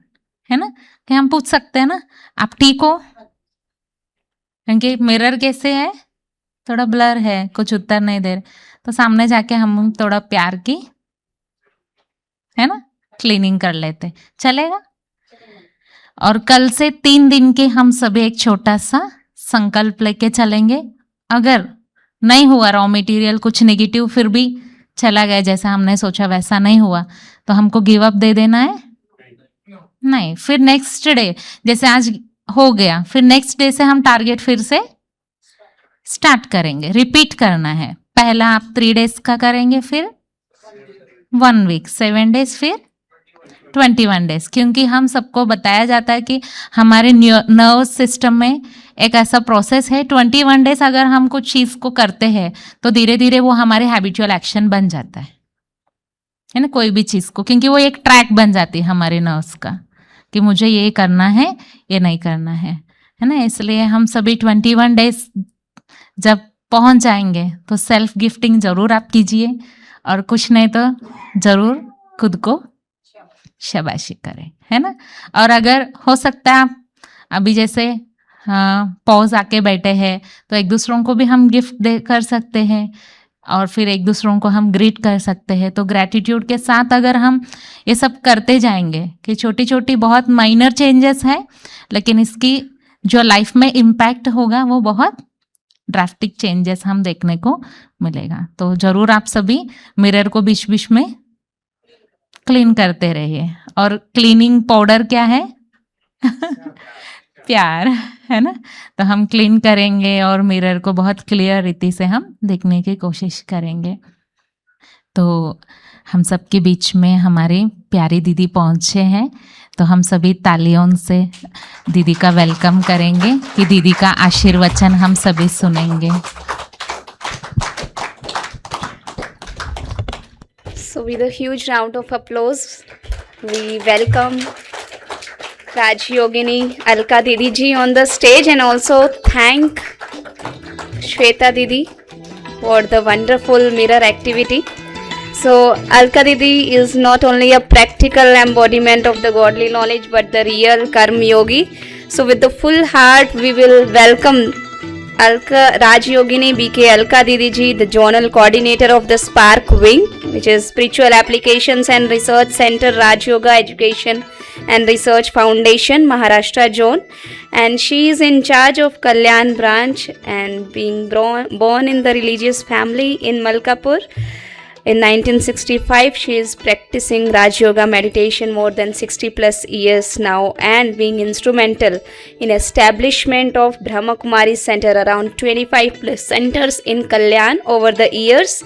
है ना। कि हम पूछ सकते हैं ना, आप ठीक हो, क्योंकि मिरर कैसे है, थोड़ा ब्लर है, कुछ उत्तर नहीं दे रहे, तो सामने जाके हम थोड़ा प्यार की, है ना, क्लीनिंग कर लेते, चलेगा। और कल से 3 दिन के हम सभी एक छोटा सा संकल्प लेके चलेंगे। अगर नहीं हुआ रॉ मटेरियल कुछ नेगेटिव, फिर भी चला गया, जैसा हमने सोचा वैसा नहीं हुआ, तो हमको गिव अप दे देना है नहीं। फिर नेक्स्ट डे, जैसे आज हो गया, फिर नेक्स्ट डे से हम टारगेट फिर से स्टार्ट करेंगे, रिपीट करना है। पहला आप 3 डेज का करेंगे, फिर 1 वीक, 7 डेज, फिर 21 डेज। क्योंकि हम सबको बताया जाता है कि हमारे नर्वस सिस्टम में एक ऐसा प्रोसेस है, 21 डेज अगर हम कुछ चीज़ को करते हैं तो धीरे धीरे वो हमारे हैबिचुअल एक्शन बन जाता है ना, कोई भी चीज़ को, क्योंकि वो एक ट्रैक बन जाती है हमारे नर्व्स का कि मुझे ये करना है, ये नहीं करना है ना। इसलिए हम सभी 21 डेज जब पहुंच जाएंगे तो सेल्फ गिफ्टिंग जरूर आप कीजिए, और कुछ नहीं तो जरूर खुद को शाबाशी करें, है ना। और अगर हो सकता है आप अभी जैसे पॉज आके बैठे हैं, तो एक दूसरों को भी हम गिफ्ट दे कर सकते हैं, और फिर एक दूसरों को हम ग्रीट कर सकते हैं। तो ग्रैटिट्यूड के साथ अगर हम ये सब करते जाएंगे, कि छोटी छोटी बहुत माइनर चेंजेस है, लेकिन इसकी जो लाइफ में इम्पैक्ट होगा वो बहुत ड्रास्टिक चेंजेस हम देखने को मिलेगा। तो जरूर आप सभी मिरर को बीच बीच में क्लीन करते रहिए। और क्लीनिंग पाउडर क्या है? प्यार, है ना? तो हम क्लीन करेंगे और मिरर को बहुत क्लियर रीति से हम देखने की कोशिश करेंगे। तो हम सबके बीच में हमारी प्यारी दीदी पहुंचे हैं, तो हम सभी तालियों से दीदी का वेलकम करेंगे कि दीदी का आशीर्वचन हम सभी सुनेंगे।
So, with a huge round of applause, we welcome Raj Yogini Alka Didi ji on the stage, and also thank Shweta Didi for the wonderful mirror activity. So, Alka Didi is not only a practical embodiment of the godly knowledge but the real Karma Yogi. So, with the full heart, we will welcome Raj Yogini BK Alka Didi ji, the Zonal Coordinator of the Spark Wing, which is Spiritual Applications and Research Center, Raj Yoga Education and Research Foundation, Maharashtra Zone. And she is in charge of Kalyan branch, and being born in the religious family in Malkapur. In 1965, she is practicing Raj Yoga meditation more than 60 plus years now, and being instrumental in establishment of Brahma Kumari Center, around 25 plus centers in Kalyan over the years.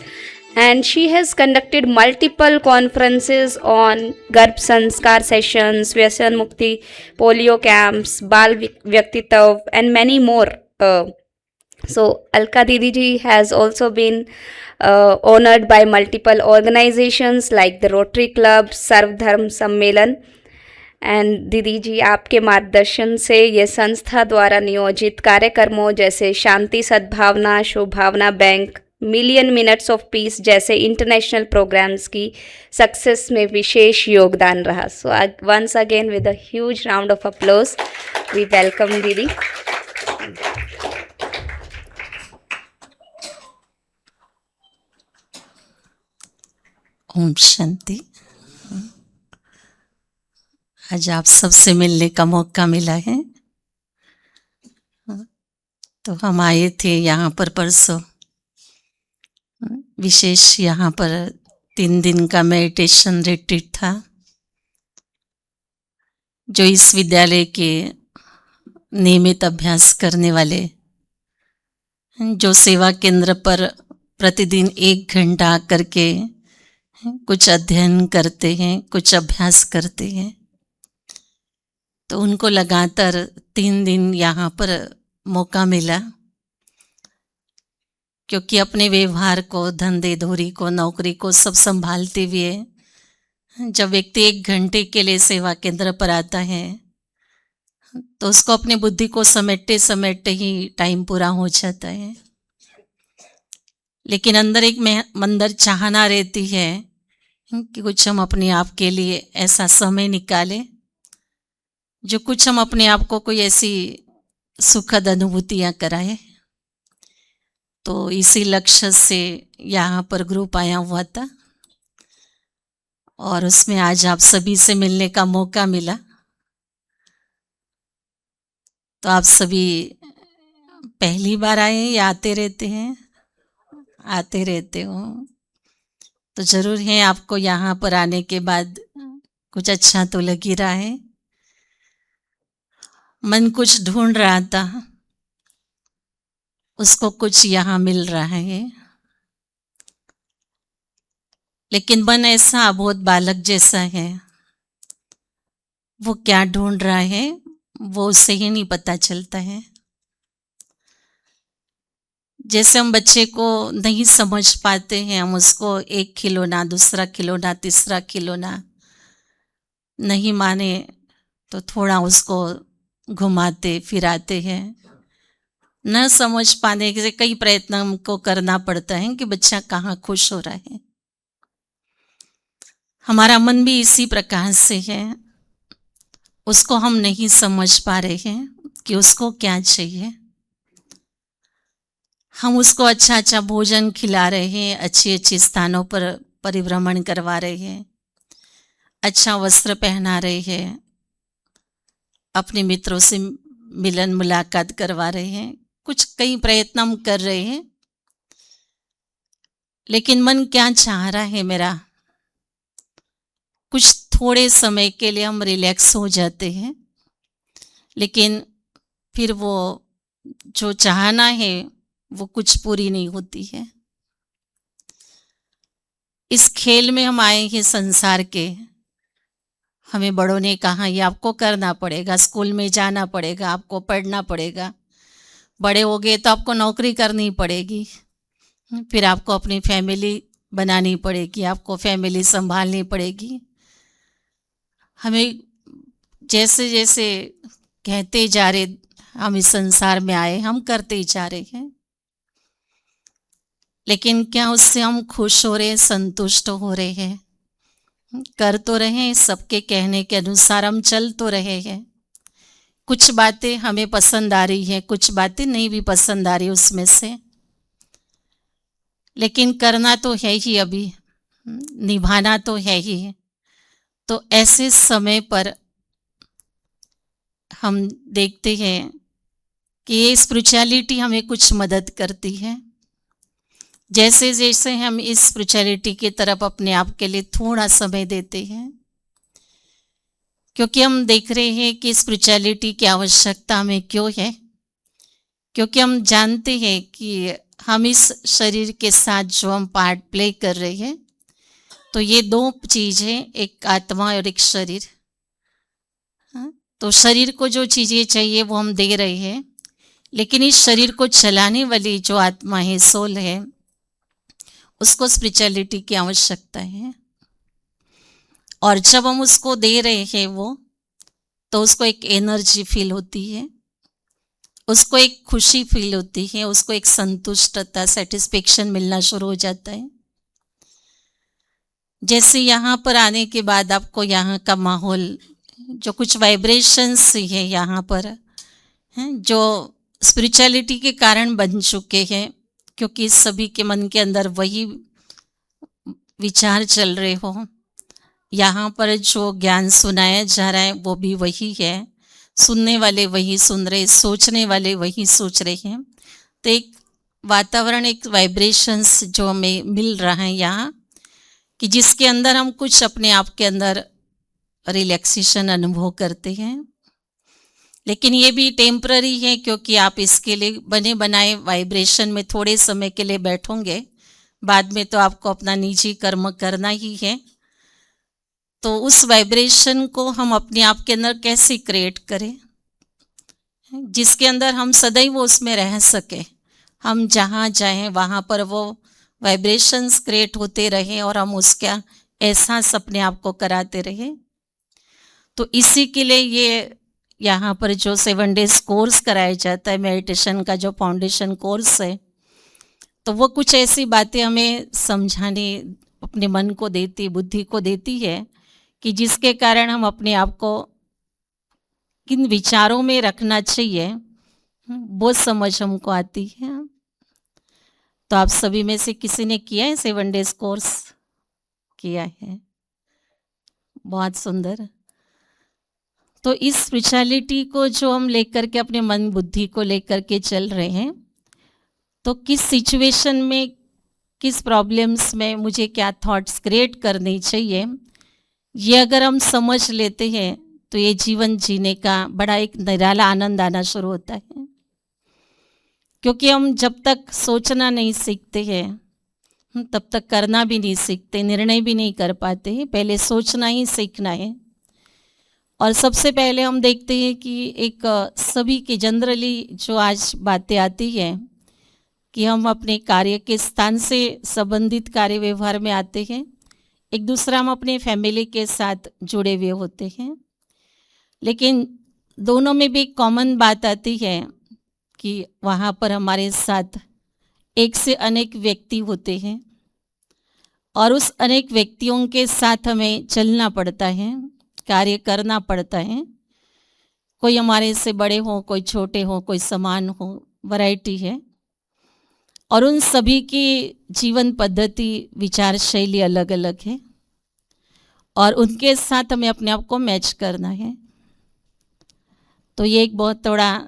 And she has conducted multiple conferences on Garbh Sanskar sessions, Vyasan Mukti, polio camps, Bal Vyaktitav, and many more. So Alka Didi ji has also been honored by multiple organizations like the Rotary Club, Sarv Dharm Sammelan. And दीदी जी, आपके मार्गदर्शन से ये संस्था द्वारा नियोजित कार्यक्रमों जैसे शांति सद्भावना, शुभभावना bank, million minutes of peace जैसे इंटरनेशनल प्रोग्राम्स की सक्सेस में विशेष योगदान रहा। So once again with a huge round of applause we welcome दीदी।
ओम शांति। आज आप सबसे मिलने का मौका मिला है। तो हम आए थे यहाँ पर परसों, विशेष यहाँ पर 3 दिन का मेडिटेशन रिट्रीट था, जो इस विद्यालय के नियमित अभ्यास करने वाले, जो सेवा केंद्र पर प्रतिदिन 1 घंटा करके कुछ अध्ययन करते हैं, कुछ अभ्यास करते हैं, तो उनको लगातार 3 दिन यहाँ पर मौका मिला, क्योंकि अपने व्यवहार को, धंधे धोरी को, नौकरी को सब संभालते हुए जब व्यक्ति 1 घंटे के लिए सेवा केंद्र पर आता है तो उसको अपनी बुद्धि को समेटते समेटते ही टाइम पूरा हो जाता है। लेकिन अंदर एक मंदर चाहना रहती है कि कुछ हम अपने आप के लिए ऐसा समय निकालें जो कुछ हम अपने आप को कोई ऐसी सुखद अनुभूतियाँ कराए। तो इसी लक्ष्य से यहाँ पर ग्रुप आया हुआ था और उसमें आज आप सभी से मिलने का मौका मिला। तो आप सभी पहली बार आए या आते रहते हैं? आते रहते हो तो ज़रूर है आपको यहाँ पर आने के बाद कुछ अच्छा तो लग ही रहा है। मन कुछ ढूंढ रहा था, उसको कुछ यहाँ मिल रहा है। लेकिन मन ऐसा अबोध बालक जैसा है, वो क्या ढूंढ रहा है वो उसे ही नहीं पता चलता है। जैसे हम बच्चे को नहीं समझ पाते हैं, हम उसको एक खिलौना, दूसरा खिलौना, तीसरा खिलौना नहीं माने तो थोड़ा उसको घुमाते फिराते हैं। न समझ पाने के कई प्रयत्न हमको करना पड़ता है कि बच्चा कहाँ खुश हो रहा है। हमारा मन भी इसी प्रकार से है, उसको हम नहीं समझ पा रहे हैं कि उसको क्या चाहिए। हम उसको अच्छा अच्छा भोजन खिला रहे हैं, अच्छे अच्छे स्थानों पर परिभ्रमण करवा रहे हैं, अच्छा वस्त्र पहना रहे हैं, अपने मित्रों से मिलन मुलाकात करवा रहे हैं, कुछ कई प्रयत्न हम कर रहे हैं, लेकिन मन क्या चाह रहा है मेरा, कुछ थोड़े समय के लिए हम रिलैक्स हो जाते हैं, लेकिन फिर वो जो चाहना है वो कुछ पूरी नहीं होती है। इस खेल में हम आए हैं संसार के, हमें बड़ों ने कहा ये आपको करना पड़ेगा, स्कूल में जाना पड़ेगा, आपको पढ़ना पड़ेगा, बड़े हो गए तो आपको नौकरी करनी पड़ेगी, फिर आपको अपनी फैमिली बनानी पड़ेगी, आपको फैमिली संभालनी पड़ेगी। हमें जैसे जैसे कहते जा रहे, हम इस संसार में आए, हम करते ही जा रहे हैं, लेकिन क्या उससे हम खुश हो रहे, संतुष्ट हो रहे हैं? कर तो रहे हैं, सबके कहने के अनुसार हम चल तो रहे हैं, कुछ बातें हमें पसंद आ रही हैं, कुछ बातें नहीं भी पसंद आ रही उसमें से, लेकिन करना तो है ही, अभी निभाना तो है ही। तो ऐसे समय पर हम देखते हैं कि ये स्पिरिचुअलिटी हमें कुछ मदद करती है। जैसे जैसे हम इस स्पिरिचुअलिटी की तरफ अपने आप के लिए थोड़ा समय देते हैं, क्योंकि हम देख रहे हैं कि स्पिरिचुअलिटी की आवश्यकता हमें क्यों है, क्योंकि हम जानते हैं कि हम इस शरीर के साथ जो हम पार्ट प्ले कर रहे हैं, तो ये दो चीज़ें, एक आत्मा और एक शरीर। तो शरीर को जो चीज़ें चाहिए वो हम दे रहे हैं, लेकिन इस शरीर को चलाने वाली जो आत्मा है, सोल है, उसको स्पिरिचुअलिटी की आवश्यकता है। और जब हम उसको दे रहे हैं वो, तो उसको एक एनर्जी फील होती है, उसको एक खुशी फील होती है, उसको एक संतुष्टता, सेटिस्फेक्शन मिलना शुरू हो जाता है। जैसे यहाँ पर आने के बाद आपको यहाँ का माहौल, जो कुछ वाइब्रेशंस है यहाँ पर हैं, जो स्पिरिचुअलिटी के कारण बन चुके हैं, क्योंकि सभी के मन के अंदर वही विचार चल रहे हो। यहाँ पर जो ज्ञान सुनाया जा रहा है वो भी वही है, सुनने वाले वही सुन रहे, सोचने वाले वही सोच रहे हैं। तो एक वातावरण, एक वाइब्रेशंस जो हमें मिल रहा है यहाँ, कि जिसके अंदर हम कुछ अपने आप के अंदर रिलैक्सेशन अनुभव करते हैं। लेकिन ये भी टेम्पररी है, क्योंकि आप इसके लिए बने बनाए वाइब्रेशन में थोड़े समय के लिए बैठोगे, बाद में तो आपको अपना निजी कर्म करना ही है। तो उस वाइब्रेशन को हम अपने आप के अंदर कैसे क्रिएट करें, जिसके अंदर हम सदैव वो उसमें रह सके, हम जहाँ जाएं वहाँ पर वो वाइब्रेशंस क्रिएट होते रहे और हम उसका एहसास अपने आप को कराते रहे। तो इसी के लिए ये यहाँ पर जो 7 डेज कोर्स कराया जाता है, मेडिटेशन का जो फाउंडेशन कोर्स है, तो वो कुछ ऐसी बातें हमें समझाने, अपने मन को देती, बुद्धि को देती है, कि जिसके कारण हम अपने आप को किन विचारों में रखना चाहिए वो समझ हमको आती है। तो आप सभी में से किसी ने किया है 7 डेज कोर्स? किया है, बहुत सुंदर। तो इस स्पिरिचुअलिटी को जो हम लेकर के, अपने मन बुद्धि को लेकर के चल रहे हैं, तो किस सिचुएशन में, किस प्रॉब्लम्स में मुझे क्या थॉट्स क्रिएट करने चाहिए, ये अगर हम समझ लेते हैं तो ये जीवन जीने का बड़ा एक निराला आनंद आना शुरू होता है। क्योंकि हम जब तक सोचना नहीं सीखते हैं तब तक करना भी नहीं सीखते, निर्णय भी नहीं कर पाते हैं। पहले सोचना ही सीखना है। और सबसे पहले हम देखते हैं कि एक सभी की जनरली जो आज बातें आती हैं कि हम अपने कार्य के स्थान से संबंधित कार्य व्यवहार में आते हैं, एक दूसरा हम अपने फैमिली के साथ जुड़े हुए होते हैं, लेकिन दोनों में भी एक कॉमन बात आती है कि वहाँ पर हमारे साथ एक से अनेक व्यक्ति होते हैं और उस अनेक व्यक्तियों के साथ हमें चलना पड़ता है, कार्य करना पड़ता है। कोई हमारे से बड़े हों, कोई छोटे हों, कोई समान हो, वैरायटी है। और उन सभी की जीवन पद्धति, विचार शैली अलग अलग है और उनके साथ हमें अपने आप को मैच करना है। तो ये एक बहुत थोड़ा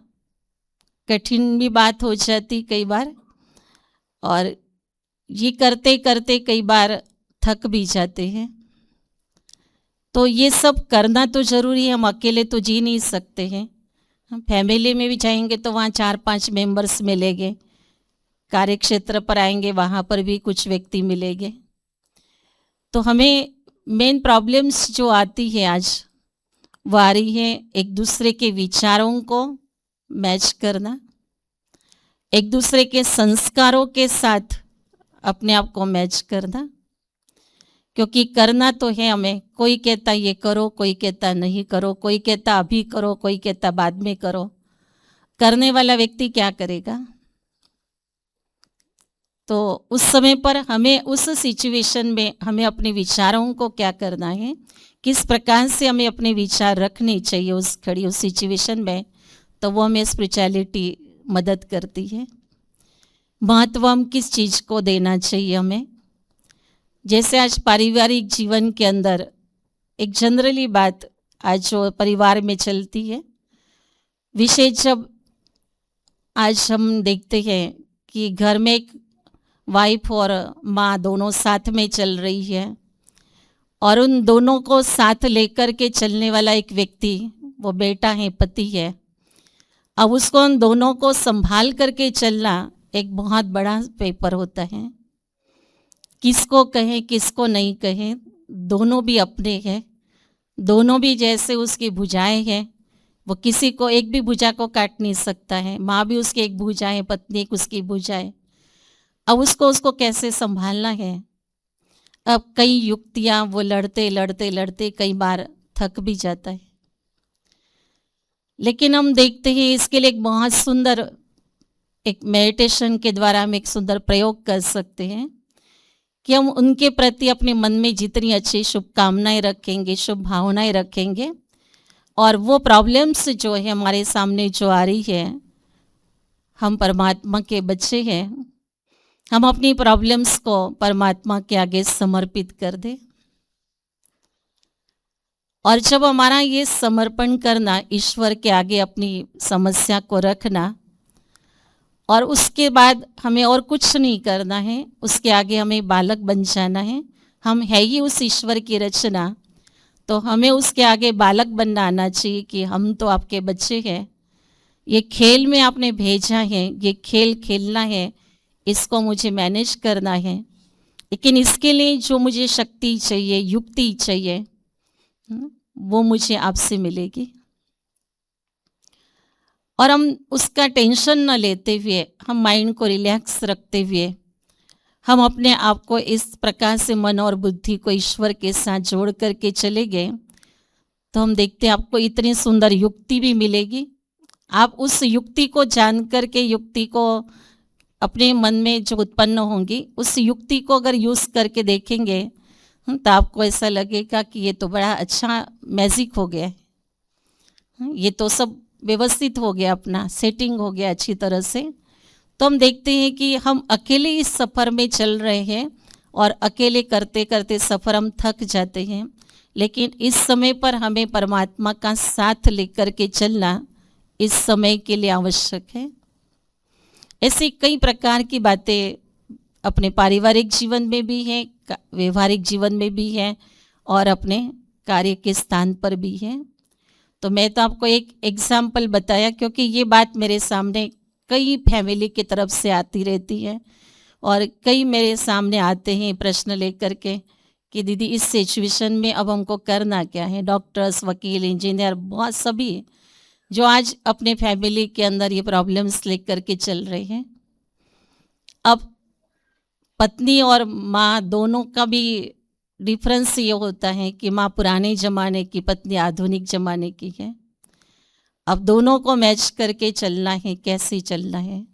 कठिन भी बात हो जाती कई बार, और ये करते करते कई बार थक भी जाते हैं। तो ये सब करना तो ज़रूरी है, हम अकेले तो जी नहीं सकते हैं। हम फैमिली में भी जाएंगे तो वहाँ 4-5 मेंबर्स मिलेंगे, कार्य क्षेत्र पर आएंगे वहाँ पर भी कुछ व्यक्ति मिलेंगे। तो हमें मेन प्रॉब्लम्स जो आती है आज वो आ रही है एक दूसरे के विचारों को मैच करना, एक दूसरे के संस्कारों के साथ अपने आप को मैच करना। क्योंकि करना तो है हमें, कोई कहता ये करो, कोई कहता नहीं करो, कोई कहता अभी करो, कोई कहता बाद में करो। करने वाला व्यक्ति क्या करेगा? तो उस समय पर हमें, उस सिचुएशन में हमें अपने विचारों को क्या करना है, किस प्रकार से हमें अपने विचार रखने चाहिए उस खड़ी उस सिचुएशन में, तो वो हमें स्पिरिचुअलिटी मदद करती है। महत्व हम किस चीज़ को देना चाहिए हमें। जैसे आज पारिवारिक जीवन के अंदर एक जनरली बात आज जो परिवार में चलती है, विशेष जब आज हम देखते हैं कि घर में एक वाइफ और माँ दोनों साथ में चल रही है, और उन दोनों को साथ लेकर के चलने वाला एक व्यक्ति वो बेटा है, पति है। अब उसको उन दोनों को संभाल करके चलना एक बहुत बड़ा पेपर होता है। किसको कहें किसको नहीं कहें, दोनों भी अपने हैं, दोनों भी जैसे उसकी भुजाएं हैं, वो किसी को एक भी भुजा को काट नहीं सकता है। माँ भी उसकी एक भुजा है, पत्नी एक उसकी भुजा है। अब उसको कैसे संभालना है। अब कई युक्तियाँ वो लड़ते लड़ते लड़ते कई बार थक भी जाता है। लेकिन हम देखते हैं इसके लिए एक बहुत सुंदर एक मेडिटेशन के द्वारा हम एक सुंदर प्रयोग कर सकते हैं कि हम उनके प्रति अपने मन में जितनी अच्छी शुभकामनाएं रखेंगे, शुभ भावनाएं रखेंगे, और वो प्रॉब्लम्स जो है हमारे सामने जो आ रही है, हम परमात्मा के बच्चे हैं, हम अपनी प्रॉब्लम्स को परमात्मा के आगे समर्पित कर दें। और जब हमारा ये समर्पण करना, ईश्वर के आगे अपनी समस्या को रखना, और उसके बाद हमें और कुछ नहीं करना है, उसके आगे हमें बालक बन जाना है। हम है ही उस ईश्वर की रचना, तो हमें उसके आगे बालक बनना आना चाहिए कि हम तो आपके बच्चे हैं, ये खेल में आपने भेजा है, ये खेल खेलना है, इसको मुझे मैनेज करना है, लेकिन इसके लिए जो मुझे शक्ति चाहिए, युक्ति चाहिए, वो मुझे आपसे मिलेगी। और हम उसका टेंशन न लेते हुए, हम माइंड को रिलैक्स रखते हुए, हम अपने आप को इस प्रकार से मन और बुद्धि को ईश्वर के साथ जोड़ करके चले गए, तो हम देखते हैं आपको इतनी सुंदर युक्ति भी मिलेगी। आप उस युक्ति को जान करके, युक्ति को अपने मन में जो उत्पन्न होंगी, उस युक्ति को अगर यूज़ करके देखेंगे तो आपको ऐसा लगेगा कि ये तो बड़ा अच्छा मैजिक हो गया है, ये तो सब व्यवस्थित हो गया, अपना सेटिंग हो गया अच्छी तरह से। तो हम देखते हैं कि हम अकेले इस सफ़र में चल रहे हैं, और अकेले करते करते सफ़र हम थक जाते हैं, लेकिन इस समय पर हमें परमात्मा का साथ लेकर के चलना इस समय के लिए आवश्यक है। ऐसी कई प्रकार की बातें अपने पारिवारिक जीवन में भी हैं, व्यवहारिक जीवन में भी हैं, और अपने कार्य के स्थान पर भी हैं। तो मैं तो आपको एक एग्जाम्पल बताया, क्योंकि ये बात मेरे सामने कई फैमिली की तरफ से आती रहती है, और कई मेरे सामने आते हैं प्रश्न लेकर के कि दीदी इस सिचुएशन में अब हमको करना क्या है। डॉक्टर्स, वकील, इंजीनियर, बहुत सभी जो आज अपने फैमिली के अंदर ये प्रॉब्लम्स लेकर के चल रहे हैं। अब पत्नी और माँ दोनों का भी डिफरेंस ये होता है कि माँ पुराने ज़माने की, पत्नी आधुनिक ज़माने की है। अब दोनों को मैच करके चलना है, कैसे चलना है।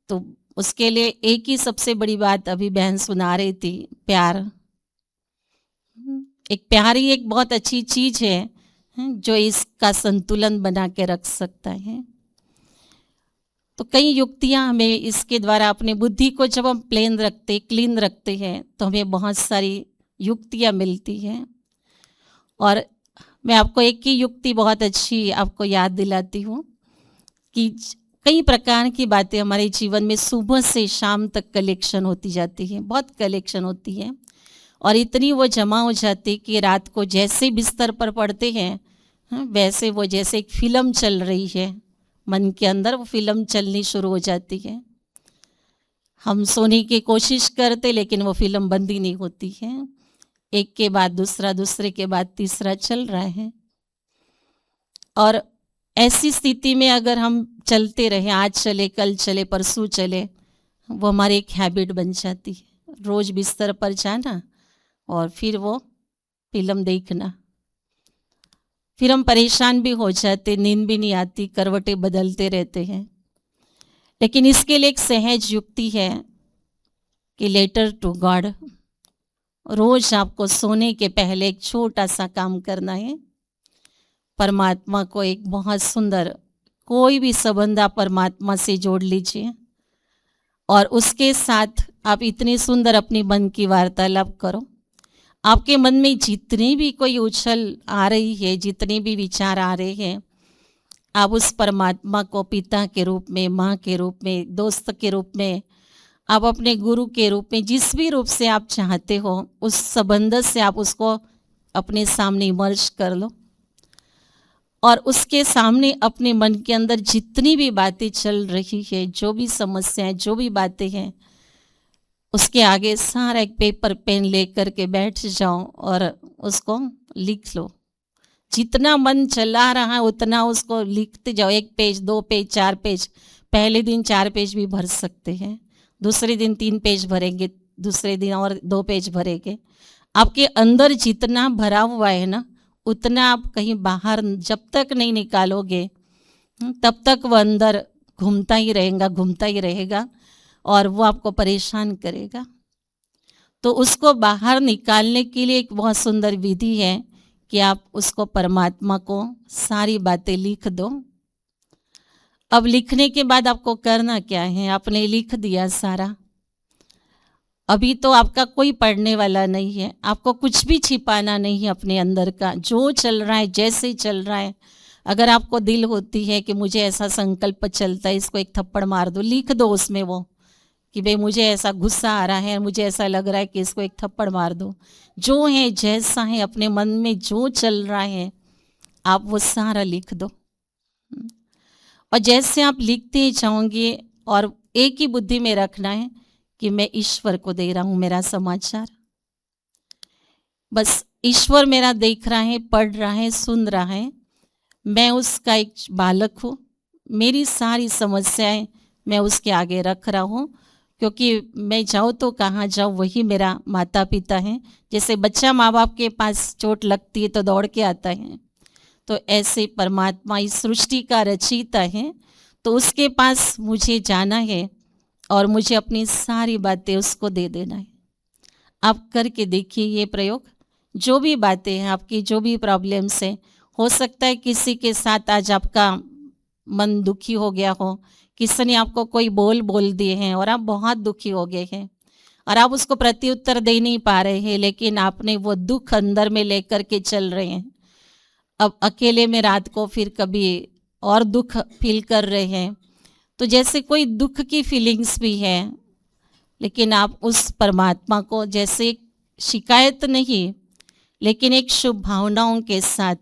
तो उसके लिए एक ही सबसे बड़ी बात अभी बहन सुना रही थी, प्यार। एक प्यार ही एक बहुत अच्छी चीज़ है जो इसका संतुलन बना के रख सकता है। तो कई युक्तियाँ हमें इसके द्वारा, अपने बुद्धि को जब हम प्लेन रखते, क्लीन रखते हैं, तो हमें बहुत सारी युक्तियाँ मिलती हैं। और मैं आपको एक ही युक्ति बहुत अच्छी आपको याद दिलाती हूँ कि कई प्रकार की बातें हमारे जीवन में सुबह से शाम तक कलेक्शन होती जाती है, बहुत कलेक्शन होती है और इतनी वो जमा हो जाती कि रात को जैसे बिस्तर पर पड़ते हैं वैसे वो जैसे एक फिल्म चल रही है, मन के अंदर वो फिल्म चलनी शुरू हो जाती है। हम सोने की कोशिश करते लेकिन वो फिल्म बंद ही नहीं होती है, एक के बाद दूसरा, दूसरे के बाद तीसरा चल रहा है। और ऐसी स्थिति में अगर हम चलते रहे, आज चले कल चले परसों चले, वो हमारी एक हैबिट बन जाती है, रोज़ बिस्तर पर जाना और फिर वो फिल्म देखना। फिर हम परेशान भी हो जाते, नींद भी नहीं आती, करवटें बदलते रहते हैं। लेकिन इसके लिए एक सहज युक्ति है कि लेटर टू गॉड, रोज आपको सोने के पहले एक छोटा सा काम करना है। परमात्मा को एक बहुत सुंदर कोई भी संबंध आप परमात्मा से जोड़ लीजिए और उसके साथ आप इतनी सुंदर अपनी मन की वार्तालाप करो। आपके मन में जितनी भी कोई उछल आ रही है, जितने भी विचार आ रहे हैं, आप उस परमात्मा को पिता के रूप में, माँ के रूप में, दोस्त के रूप में, आप अपने गुरु के रूप में, जिस भी रूप से आप चाहते हो उस संबंध से आप उसको अपने सामने इमर्ज कर लो और उसके सामने अपने मन के अंदर जितनी भी बातें चल रही है, जो भी समस्याएं, जो भी बातें हैं, उसके आगे सारा एक पेपर पेन लेकर के बैठ जाओ और उसको लिख लो। जितना मन चला रहा है उतना उसको लिखते जाओ, 1 पेज, 2 पेज, 4 पेज। पहले दिन 4 पेज भी भर सकते हैं, दूसरे दिन 3 पेज भरेंगे, दूसरे दिन और 2 पेज भरेंगे। आपके अंदर जितना भरा हुआ है ना, उतना आप कहीं बाहर जब तक नहीं निकालोगे तब तक वो अंदर घूमता ही रहेगा और वो आपको परेशान करेगा। तो उसको बाहर निकालने के लिए एक बहुत सुंदर विधि है कि आप उसको परमात्मा को सारी बातें लिख दो। अब लिखने के बाद आपको करना क्या है, आपने लिख दिया सारा, अभी तो आपका कोई पढ़ने वाला नहीं है, आपको कुछ भी छिपाना नहीं है अपने अंदर का, जो चल रहा है जैसे चल रहा है। अगर आपको दिल होती है कि मुझे ऐसा संकल्प चलता है, इसको एक थप्पड़ मार दो, लिख दो उसमें वो कि भाई मुझे ऐसा गुस्सा आ रहा है, मुझे ऐसा लग रहा है कि इसको एक थप्पड़ मार दो। जो है जैसा है अपने मन में जो चल रहा है आप वो सारा लिख दो और जैसे आप लिखते जाओगे और एक ही बुद्धि में रखना है कि मैं ईश्वर को दे रहा हूँ मेरा समाचार। बस ईश्वर मेरा देख रहा है, पढ़ रहा है, सुन रहा है, मैं उसका एक बालक हूँ, मेरी सारी समस्याएं मैं उसके आगे रख रहा हूँ, क्योंकि मैं जाऊँ तो कहाँ जाऊँ, वही मेरा माता पिता हैं। जैसे बच्चा माँ बाप के पास चोट लगती है तो दौड़ के आता है, तो ऐसे परमात्मा इस सृष्टि का रचयिता है, तो उसके पास मुझे जाना है और मुझे अपनी सारी बातें उसको दे देना है। आप करके देखिए ये प्रयोग, जो भी बातें हैं आपकी, जो भी प्रॉब्लम्स हैं, हो सकता है किसी के साथ आज आपका मन दुखी हो गया हो, किसी ने आपको कोई बोल दिए हैं और आप बहुत दुखी हो गए हैं और आप उसको प्रत्युत्तर दे नहीं पा रहे हैं, लेकिन आपने वो दुख अंदर में लेकर के चल रहे हैं। अब अकेले में रात को फिर कभी और दुख फील कर रहे हैं, तो जैसे कोई दुख की फीलिंग्स भी है, लेकिन आप उस परमात्मा को जैसे शिकायत नहीं लेकिन एक शुभ भावनाओं के साथ,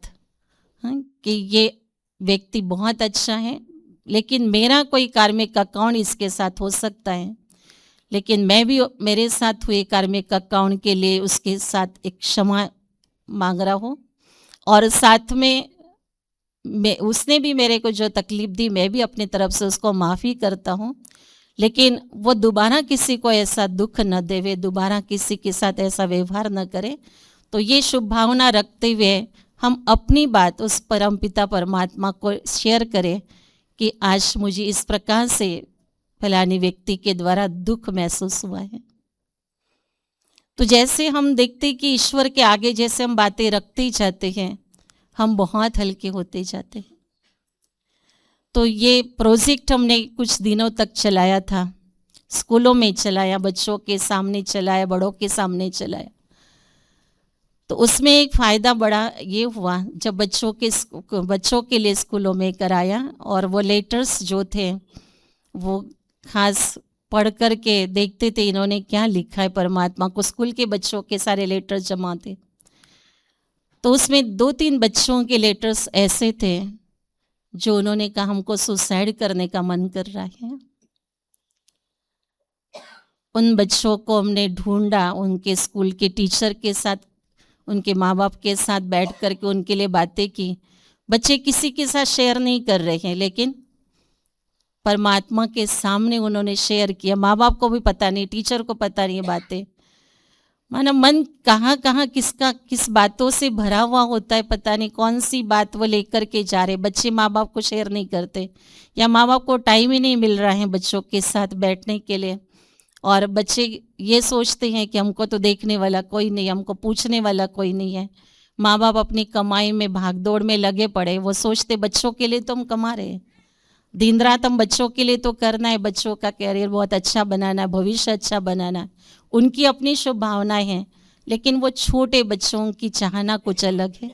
कि ये व्यक्ति बहुत अच्छा है, लेकिन मेरा कोई कार्मिक अकाउंट इसके साथ हो सकता है, लेकिन मैं भी मेरे साथ हुए कार्मिक अकाउंट के लिए उसके साथ एक क्षमा मांग रहा हूँ और साथ में मैं उसने भी मेरे को जो तकलीफ़ दी मैं भी अपनी तरफ से उसको माफ़ी करता हूँ, लेकिन वो दोबारा किसी को ऐसा दुख न देवे, दोबारा किसी के साथ ऐसा व्यवहार न करे। तो ये शुभ भावना रखते हुए हम अपनी बात उस परमपिता परमात्मा को शेयर करें कि आज मुझे इस प्रकार से फलानी व्यक्ति के द्वारा दुख महसूस हुआ है। तो जैसे हम देखते कि ईश्वर के आगे जैसे हम बातें रखते ही जाते हैं, हम बहुत हल्के होते जाते हैं। तो ये प्रोजेक्ट हमने कुछ दिनों तक चलाया था, स्कूलों में चलाया, बच्चों के सामने चलाया, बड़ों के सामने चलाया। तो उसमें एक फ़ायदा बड़ा ये हुआ जब बच्चों के लिए स्कूलों में कराया, और वो लेटर्स जो थे वो खास पढ़ कर के देखते थे इन्होंने क्या लिखा है परमात्मा को। स्कूल के बच्चों के सारे लेटर्स जमा थे, तो उसमें 2-3 बच्चों के लेटर्स ऐसे थे जो उन्होंने कहा हमको सुसाइड करने का मन कर रहा है। उन बच्चों को हमने ढूंढा, उनके स्कूल के टीचर के साथ, उनके माँ बाप के साथ बैठ कर के उनके लिए बातें की। बच्चे किसी के साथ शेयर नहीं कर रहे हैं, लेकिन परमात्मा के सामने उन्होंने शेयर किया। माँ बाप को भी पता नहीं, टीचर को पता नहीं ये बातें। माना मन कहाँ कहाँ किस बातों से भरा हुआ होता है, पता नहीं कौन सी बात वो लेकर के जा रहे। बच्चे माँ बाप को शेयर नहीं करते, या माँ बाप को टाइम ही नहीं मिल रहा है बच्चों के साथ बैठने के लिए, और बच्चे ये सोचते हैं कि हमको तो देखने वाला कोई नहीं, हमको पूछने वाला कोई नहीं है। माँ बाप अपनी कमाई में भाग दौड़ में लगे पड़े, वो सोचते बच्चों के लिए तो हम कमा रहे हैं, दिन रात हम बच्चों के लिए तो करना है, बच्चों का कैरियर बहुत अच्छा बनाना है, भविष्य अच्छा बनाना है। उनकी अपनी शुभ भावनाएं हैं, लेकिन वो छोटे बच्चों की चाहना कुछ अलग है।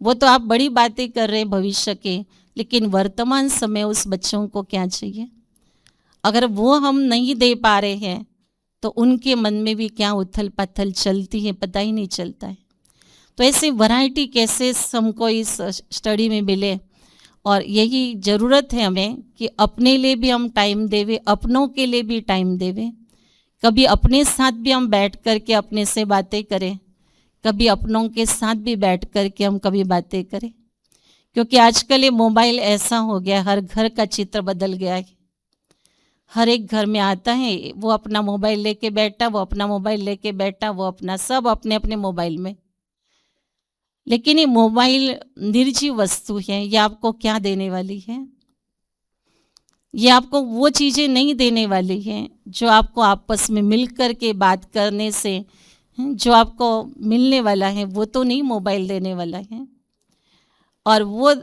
वो तो आप बड़ी बातें कर रहे हैं भविष्य के, लेकिन वर्तमान समय उस बच्चों को क्या चाहिए। अगर वो हम नहीं दे पा रहे हैं तो उनके मन में भी क्या उथल पथल चलती है, पता ही नहीं चलता है। तो ऐसे वैरायटी केसेस हमको इस स्टडी में मिले, और यही ज़रूरत है हमें कि अपने लिए भी हम टाइम देवे, अपनों के लिए भी टाइम देवे। कभी अपने साथ भी हम बैठ कर के अपने से बातें करें, कभी अपनों के साथ भी बैठ कर के हम कभी बातें करें, क्योंकि आजकल ये मोबाइल ऐसा हो गया, हर घर का चित्र बदल गया है। हर एक घर में आता है, वो अपना मोबाइल लेके बैठा, वो अपना मोबाइल लेके बैठा, वो अपना, सब अपने अपने मोबाइल में। लेकिन ये मोबाइल निर्जीव वस्तु है, ये आपको क्या देने वाली है? ये आपको वो चीज़ें नहीं देने वाली है जो आपको आपस में मिल कर के बात करने से जो आपको मिलने वाला है, वो तो नहीं मोबाइल देने वाला है। और वो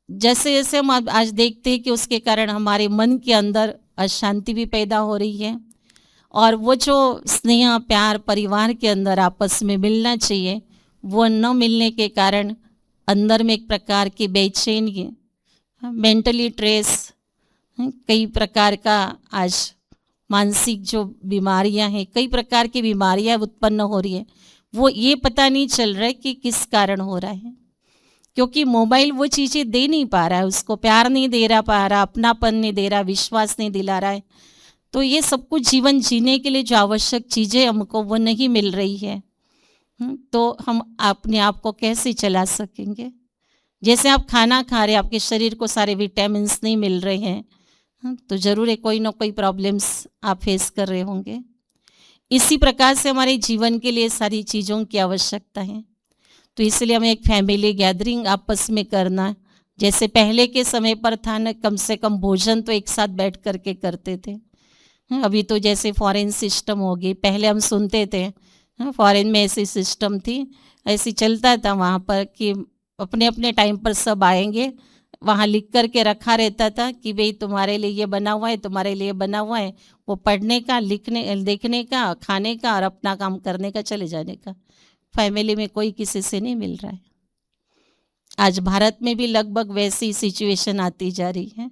जैसे जैसे हम आज देखते हैं कि उसके कारण हमारे मन के अंदर अशांति भी पैदा हो रही है, और वो जो स्नेह प्यार परिवार के अंदर आपस में मिलना चाहिए, वो न मिलने के कारण अंदर में एक प्रकार की बेचैनी, मेंटली स्ट्रेस, कई प्रकार का आज मानसिक जो बीमारियां हैं, कई प्रकार की बीमारियां उत्पन्न हो रही है। वो ये पता नहीं चल रहा है कि किस कारण हो रहा है, क्योंकि मोबाइल वो चीज़ें दे नहीं पा रहा है, उसको प्यार नहीं दे रहा पा रहा, अपनापन नहीं दे रहा, विश्वास नहीं दिला रहा है। तो ये सब कुछ जीवन जीने के लिए जो आवश्यक चीज़ें हमको वो नहीं मिल रही है, तो हम अपने आप को कैसे चला सकेंगे। जैसे आप खाना खा रहे हैं, आपके शरीर को सारे विटामिन्स नहीं मिल रहे हैं, तो ज़रूर है कोई ना कोई प्रॉब्लम्स आप फेस कर रहे होंगे। इसी प्रकार से हमारे जीवन के लिए सारी चीज़ों की आवश्यकता है। तो इसलिए हमें एक फैमिली गैदरिंग आपस में करना, जैसे पहले के समय पर था न, कम से कम भोजन तो एक साथ बैठ कर के करते थे। अभी तो जैसे फॉरेन सिस्टम हो गई, पहले हम सुनते थे फॉरेन में ऐसी सिस्टम थी, ऐसी चलता था वहाँ पर कि अपने अपने टाइम पर सब आएंगे, वहाँ लिख कर के रखा रहता था कि भाई तुम्हारे लिए ये बना हुआ है, तुम्हारे लिए बना हुआ है। वो पढ़ने का, लिखने देखने का, खाने का और अपना काम करने का, चले जाने का। फैमिली में कोई किसी से नहीं मिल रहा है। आज भारत में भी लगभग वैसी सिचुएशन आती जा रही है।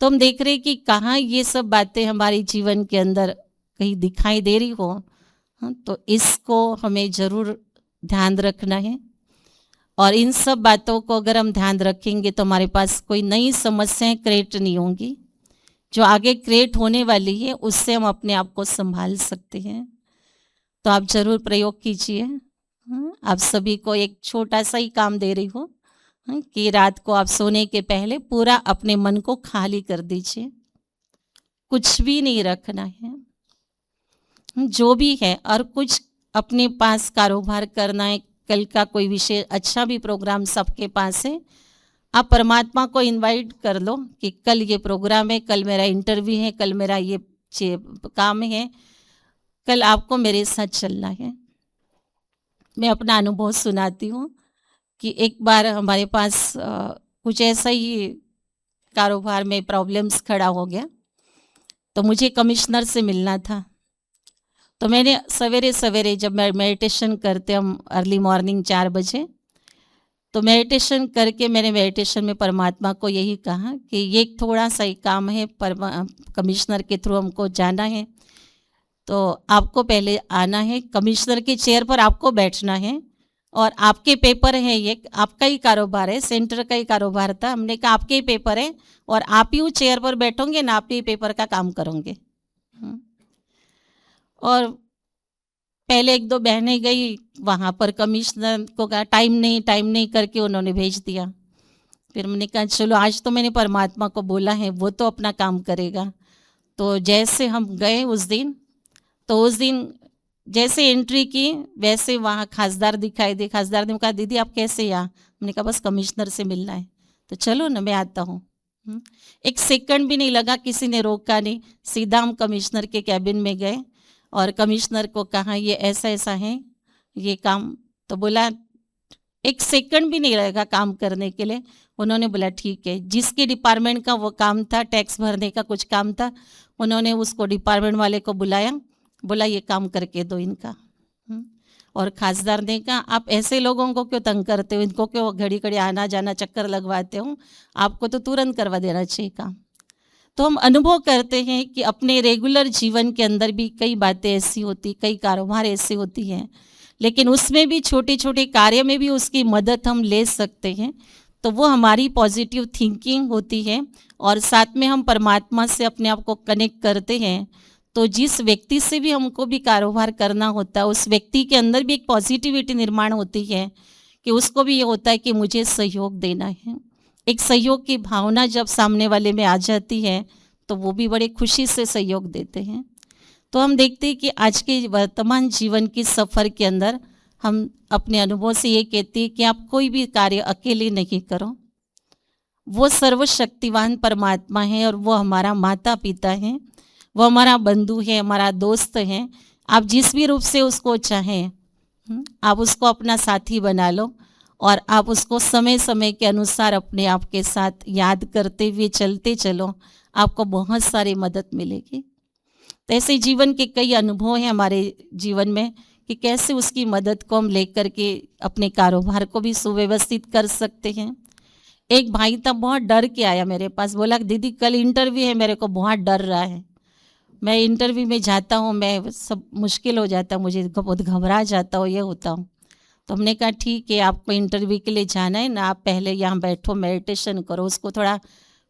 तो हम देख रहे हैं कि कहाँ ये सब बातें हमारे जीवन के अंदर कहीं दिखाई दे रही हो, तो इसको हमें ज़रूर ध्यान रखना है। और इन सब बातों को अगर हम ध्यान रखेंगे तो हमारे पास कोई नई समस्याएं क्रिएट नहीं होंगी। जो आगे क्रिएट होने वाली है उससे हम अपने आप को संभाल सकते हैं। तो आप ज़रूर प्रयोग कीजिए। आप सभी को एक छोटा सा ही काम दे रही हो कि रात को आप सोने के पहले पूरा अपने मन को खाली कर दीजिए, कुछ भी नहीं रखना है, जो भी है। और कुछ अपने पास कारोबार करना है, कल का कोई विषय अच्छा भी प्रोग्राम सबके पास है, आप परमात्मा को इनवाइट कर लो कि कल ये प्रोग्राम है, कल मेरा इंटरव्यू है, कल मेरा ये काम है, कल आपको मेरे साथ चलना है। मैं अपना अनुभव सुनाती हूँ कि एक बार हमारे पास कुछ ऐसा ही कारोबार में प्रॉब्लम्स खड़ा हो गया, तो मुझे कमिश्नर से मिलना था। तो मैंने सवेरे सवेरे जब मैं मेडिटेशन करते हम अर्ली मॉर्निंग 4 बजे, तो मेडिटेशन करके मैंने मेडिटेशन में परमात्मा को यही कहा कि ये एक थोड़ा सा ही काम है, कमिश्नर के थ्रू हमको जाना है, तो आपको पहले आना है, कमिश्नर के चेयर पर आपको बैठना है और आपके पेपर हैं, ये आपका ही कारोबार है, सेंटर का ही कारोबार था। हमने कहा आपके ही पेपर है और आप ही उस चेयर पर बैठोगे ना, आप ही पेपर का काम करोगे। और पहले 1-2 बहनें गई वहाँ पर, कमिश्नर को कहा टाइम नहीं करके उन्होंने भेज दिया। फिर मैंने कहा चलो आज तो मैंने परमात्मा को बोला है, वो तो अपना काम करेगा। तो जैसे हम गए उस दिन जैसे एंट्री की वैसे वहाँ खासदार दिखाई दे। खासदार ने कहा दीदी आप कैसे यहाँ? मैंने कहा बस कमिश्नर से मिलना है। तो चलो ना मैं आता हूँ। 1 सेकंड भी नहीं लगा, किसी ने रोका नहीं, सीधा हम कमिश्नर के कैबिन में गए और कमिश्नर को कहा ये ऐसा ऐसा है ये काम। तो बोला 1 सेकंड भी नहीं लगेगा काम करने के लिए। उन्होंने बोला ठीक है, जिसके डिपार्टमेंट का वो काम था, टैक्स भरने का कुछ काम था, उन्होंने उसको डिपार्टमेंट वाले को बुलाया, बोला ये काम करके दो इनका। और खासदार ने कहा आप ऐसे लोगों को क्यों तंग करते हो, इनको क्यों घड़ी घड़ी आना जाना चक्कर लगवाते हो, आपको तो तुरंत करवा देना चाहिए काम। तो हम अनुभव करते हैं कि अपने रेगुलर जीवन के अंदर भी कई बातें ऐसी होती, कई कारोबार ऐसे होती हैं, लेकिन उसमें भी छोटे छोटे कार्य में भी उसकी मदद हम ले सकते हैं। तो वो हमारी पॉजिटिव थिंकिंग होती है और साथ में हम परमात्मा से अपने आप को कनेक्ट करते हैं। तो जिस व्यक्ति से भी हमको भी कारोबार करना होता है, उस व्यक्ति के अंदर भी एक पॉजिटिविटी निर्माण होती है कि उसको भी ये होता है कि मुझे सहयोग देना है। एक सहयोग की भावना जब सामने वाले में आ जाती है तो वो भी बड़े खुशी से सहयोग देते हैं। तो हम देखते हैं कि आज के वर्तमान जीवन के सफ़र के अंदर हम अपने अनुभव से ये कहते हैं कि आप कोई भी कार्य अकेले नहीं करो। वो सर्वशक्तिवान परमात्मा है और वो हमारा माता पिता है, वो हमारा बंधु है, हमारा दोस्त है। आप जिस भी रूप से उसको चाहें आप उसको अपना साथी बना लो और आप उसको समय समय के अनुसार अपने आप के साथ याद करते हुए चलते चलो, आपको बहुत सारी मदद मिलेगी। तो ऐसे जीवन के कई अनुभव हैं हमारे जीवन में कि कैसे उसकी मदद को हम लेकर के अपने कारोबार को भी सुव्यवस्थित कर सकते हैं। एक भाई था, बहुत डर के आया मेरे पास, बोला दीदी कल इंटरव्यू है, मेरे को बहुत डर रहा है, मैं इंटरव्यू में जाता हूँ, मैं सब मुश्किल हो जाता, मुझे बहुत घबरा जाता हूँ, ये होता हूँ। तो हमने कहा ठीक है, आपको इंटरव्यू के लिए जाना है ना, आप पहले यहाँ बैठो, मेडिटेशन करो। उसको थोड़ा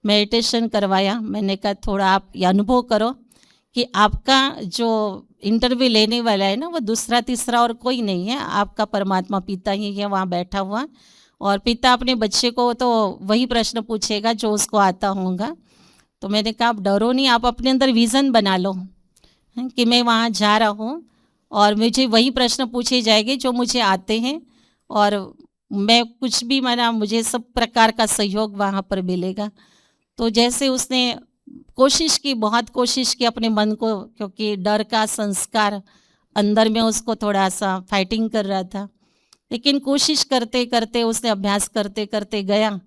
मेडिटेशन करवाया। मैंने कहा थोड़ा आप ये अनुभव करो कि आपका जो इंटरव्यू लेने वाला है ना, वो दूसरा तीसरा और कोई नहीं है, आपका परमात्मा पिता ही है वहाँ बैठा हुआ। और पिता अपने बच्चे को तो वही प्रश्न पूछेगा जो उसको आता होगा। तो मैंने कहा आप डरो नहीं, आप अपने अंदर विज़न बना लो कि मैं वहाँ जा रहा हूँ और मुझे वही प्रश्न पूछे जाएंगे जो मुझे आते हैं और मैं कुछ भी मुझे सब प्रकार का सहयोग वहाँ पर मिलेगा। तो जैसे उसने कोशिश की, बहुत कोशिश की अपने मन को, क्योंकि डर का संस्कार अंदर में उसको थोड़ा सा फाइटिंग कर रहा था, लेकिन कोशिश करते करते उसने अभ्यास करते करते गया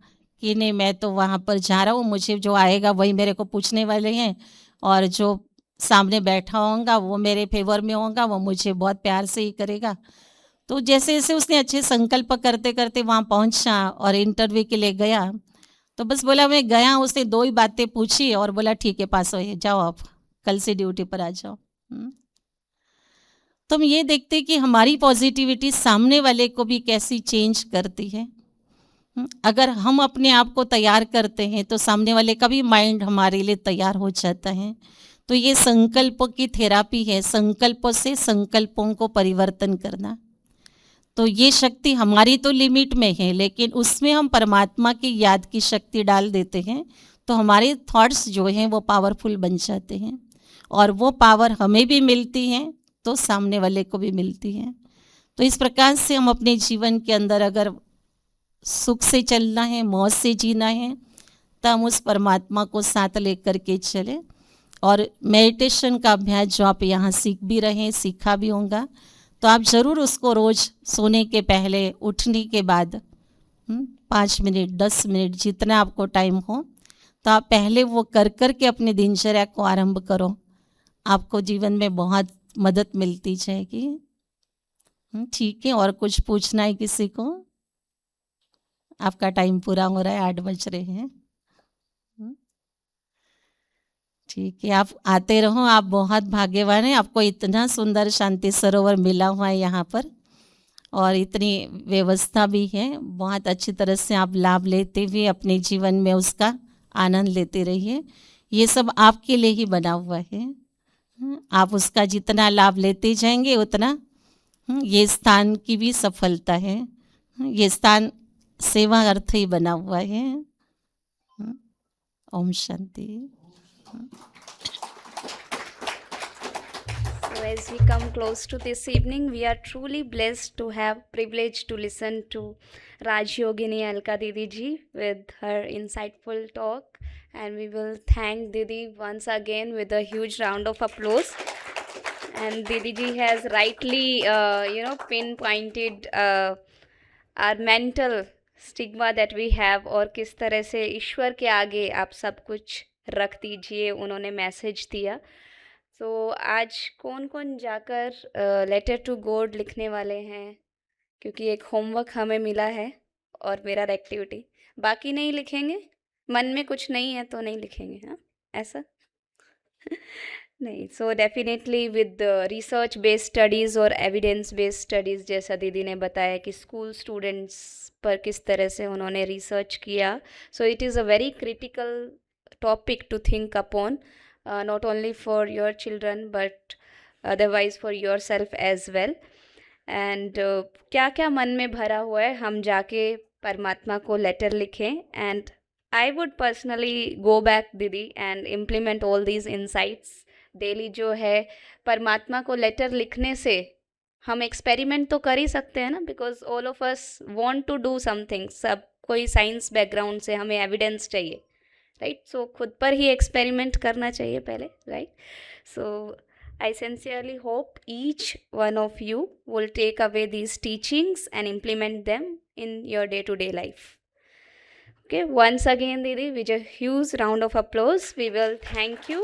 कि नहीं मैं तो वहाँ पर जा रहा हूँ, मुझे जो आएगा वही मेरे को पूछने वाले हैं और जो सामने बैठा होगा वो मेरे फेवर में होगा, वो मुझे बहुत प्यार से ही करेगा। तो जैसे जैसे उसने अच्छे संकल्प करते करते वहाँ पहुँचा और इंटरव्यू के लिए गया, तो बस बोला मैं गया, उसने 2 ही बातें पूछी और बोला ठीक है पास हो जाओ, आप कल से ड्यूटी पर आ जाओ। तो हम ये देखते हैं कि हमारी पॉजिटिविटी सामने वाले को भी कैसी चेंज करती है। अगर हम अपने आप को तैयार करते हैं तो सामने वाले का भी माइंड हमारे लिए तैयार हो जाता है। तो ये संकल्पों की थेरापी है, संकल्पों से संकल्पों को परिवर्तन करना। तो ये शक्ति हमारी तो लिमिट में है, लेकिन उसमें हम परमात्मा की याद की शक्ति डाल देते हैं तो हमारे थॉट्स जो हैं वो पावरफुल बन जाते हैं और वो पावर हमें भी मिलती है तो सामने वाले को भी मिलती है। तो इस प्रकार से हम अपने जीवन के अंदर अगर सुख से चलना है, मौज से जीना है, तो हम उस परमात्मा को साथ लेकर के चले। और मेडिटेशन का अभ्यास जो आप यहाँ सीख भी रहे हैं, सीखा भी होगा, तो आप ज़रूर उसको रोज़ सोने के पहले, उठने के बाद 5 मिनट 10 मिनट जितना आपको टाइम हो, तो आप पहले वो कर कर के अपनी दिनचर्या को आरंभ करो। आपको जीवन में बहुत मदद मिलती जाएगी। ठीक है, और कुछ पूछना है किसी को? आपका टाइम पूरा हो रहा है, 8 बज रहे हैं। ठीक है, आप आते रहो, आप बहुत भाग्यवान हैं, आपको इतना सुंदर शांति सरोवर मिला हुआ है यहाँ पर, और इतनी व्यवस्था भी है। बहुत अच्छी तरह से आप लाभ लेते हुए अपने जीवन में उसका आनंद लेते रहिए। ये सब आपके लिए ही बना हुआ है। आप उसका जितना लाभ लेते जाएंगे उतना ये स्थान की भी सफलता है। ये स्थान सेवा अर्थ ही बना हुआ है। Om Shanti.
So as we come close to this evening, we are truly blessed to have privilege to listen to Rajyogini Alka Didi ji with her insightful talk, and we will thank Didi once again with a huge round of applause. And Didi ji has rightly, pinpointed our mental stigma that we have, और किस तरह से ईश्वर के आगे आप सब कुछ रख दीजिए, उन्होंने मैसेज दिया। तो आज कौन कौन जाकर लेटर टू गॉड लिखने वाले हैं, क्योंकि एक होमवर्क हमें मिला है और मिरर एक्टिविटी। बाकी नहीं लिखेंगे, मन में कुछ नहीं है तो नहीं लिखेंगे, हाँ ऐसा नहीं। So definitely with research based studies और एविडेंस बेस्ड स्टडीज़, जैसा दीदी ने बताया कि स्कूल स्टूडेंट्स पर किस तरह से उन्होंने रिसर्च किया। So it is a very critical topic to think upon, not only for your children but otherwise for yourself as well. And क्या क्या मन में भरा हुआ है, हम जाके परमात्मा को लेटर लिखें। and I would personally go back दीदी and implement all these insights daily। जो है परमात्मा को लेटर लिखने से हम एक्सपेरिमेंट तो कर ही सकते हैं ना, because all of us want to do something. सब कोई साइंस बैकग्राउंड से, हमें एविडेंस चाहिए, राइट। सो खुद पर ही एक्सपेरिमेंट करना चाहिए पहले, right. So I sincerely hope each one of you will take away these teachings and implement them in your day to day life. Okay, once again Didi, with a huge round of applause, we will thank you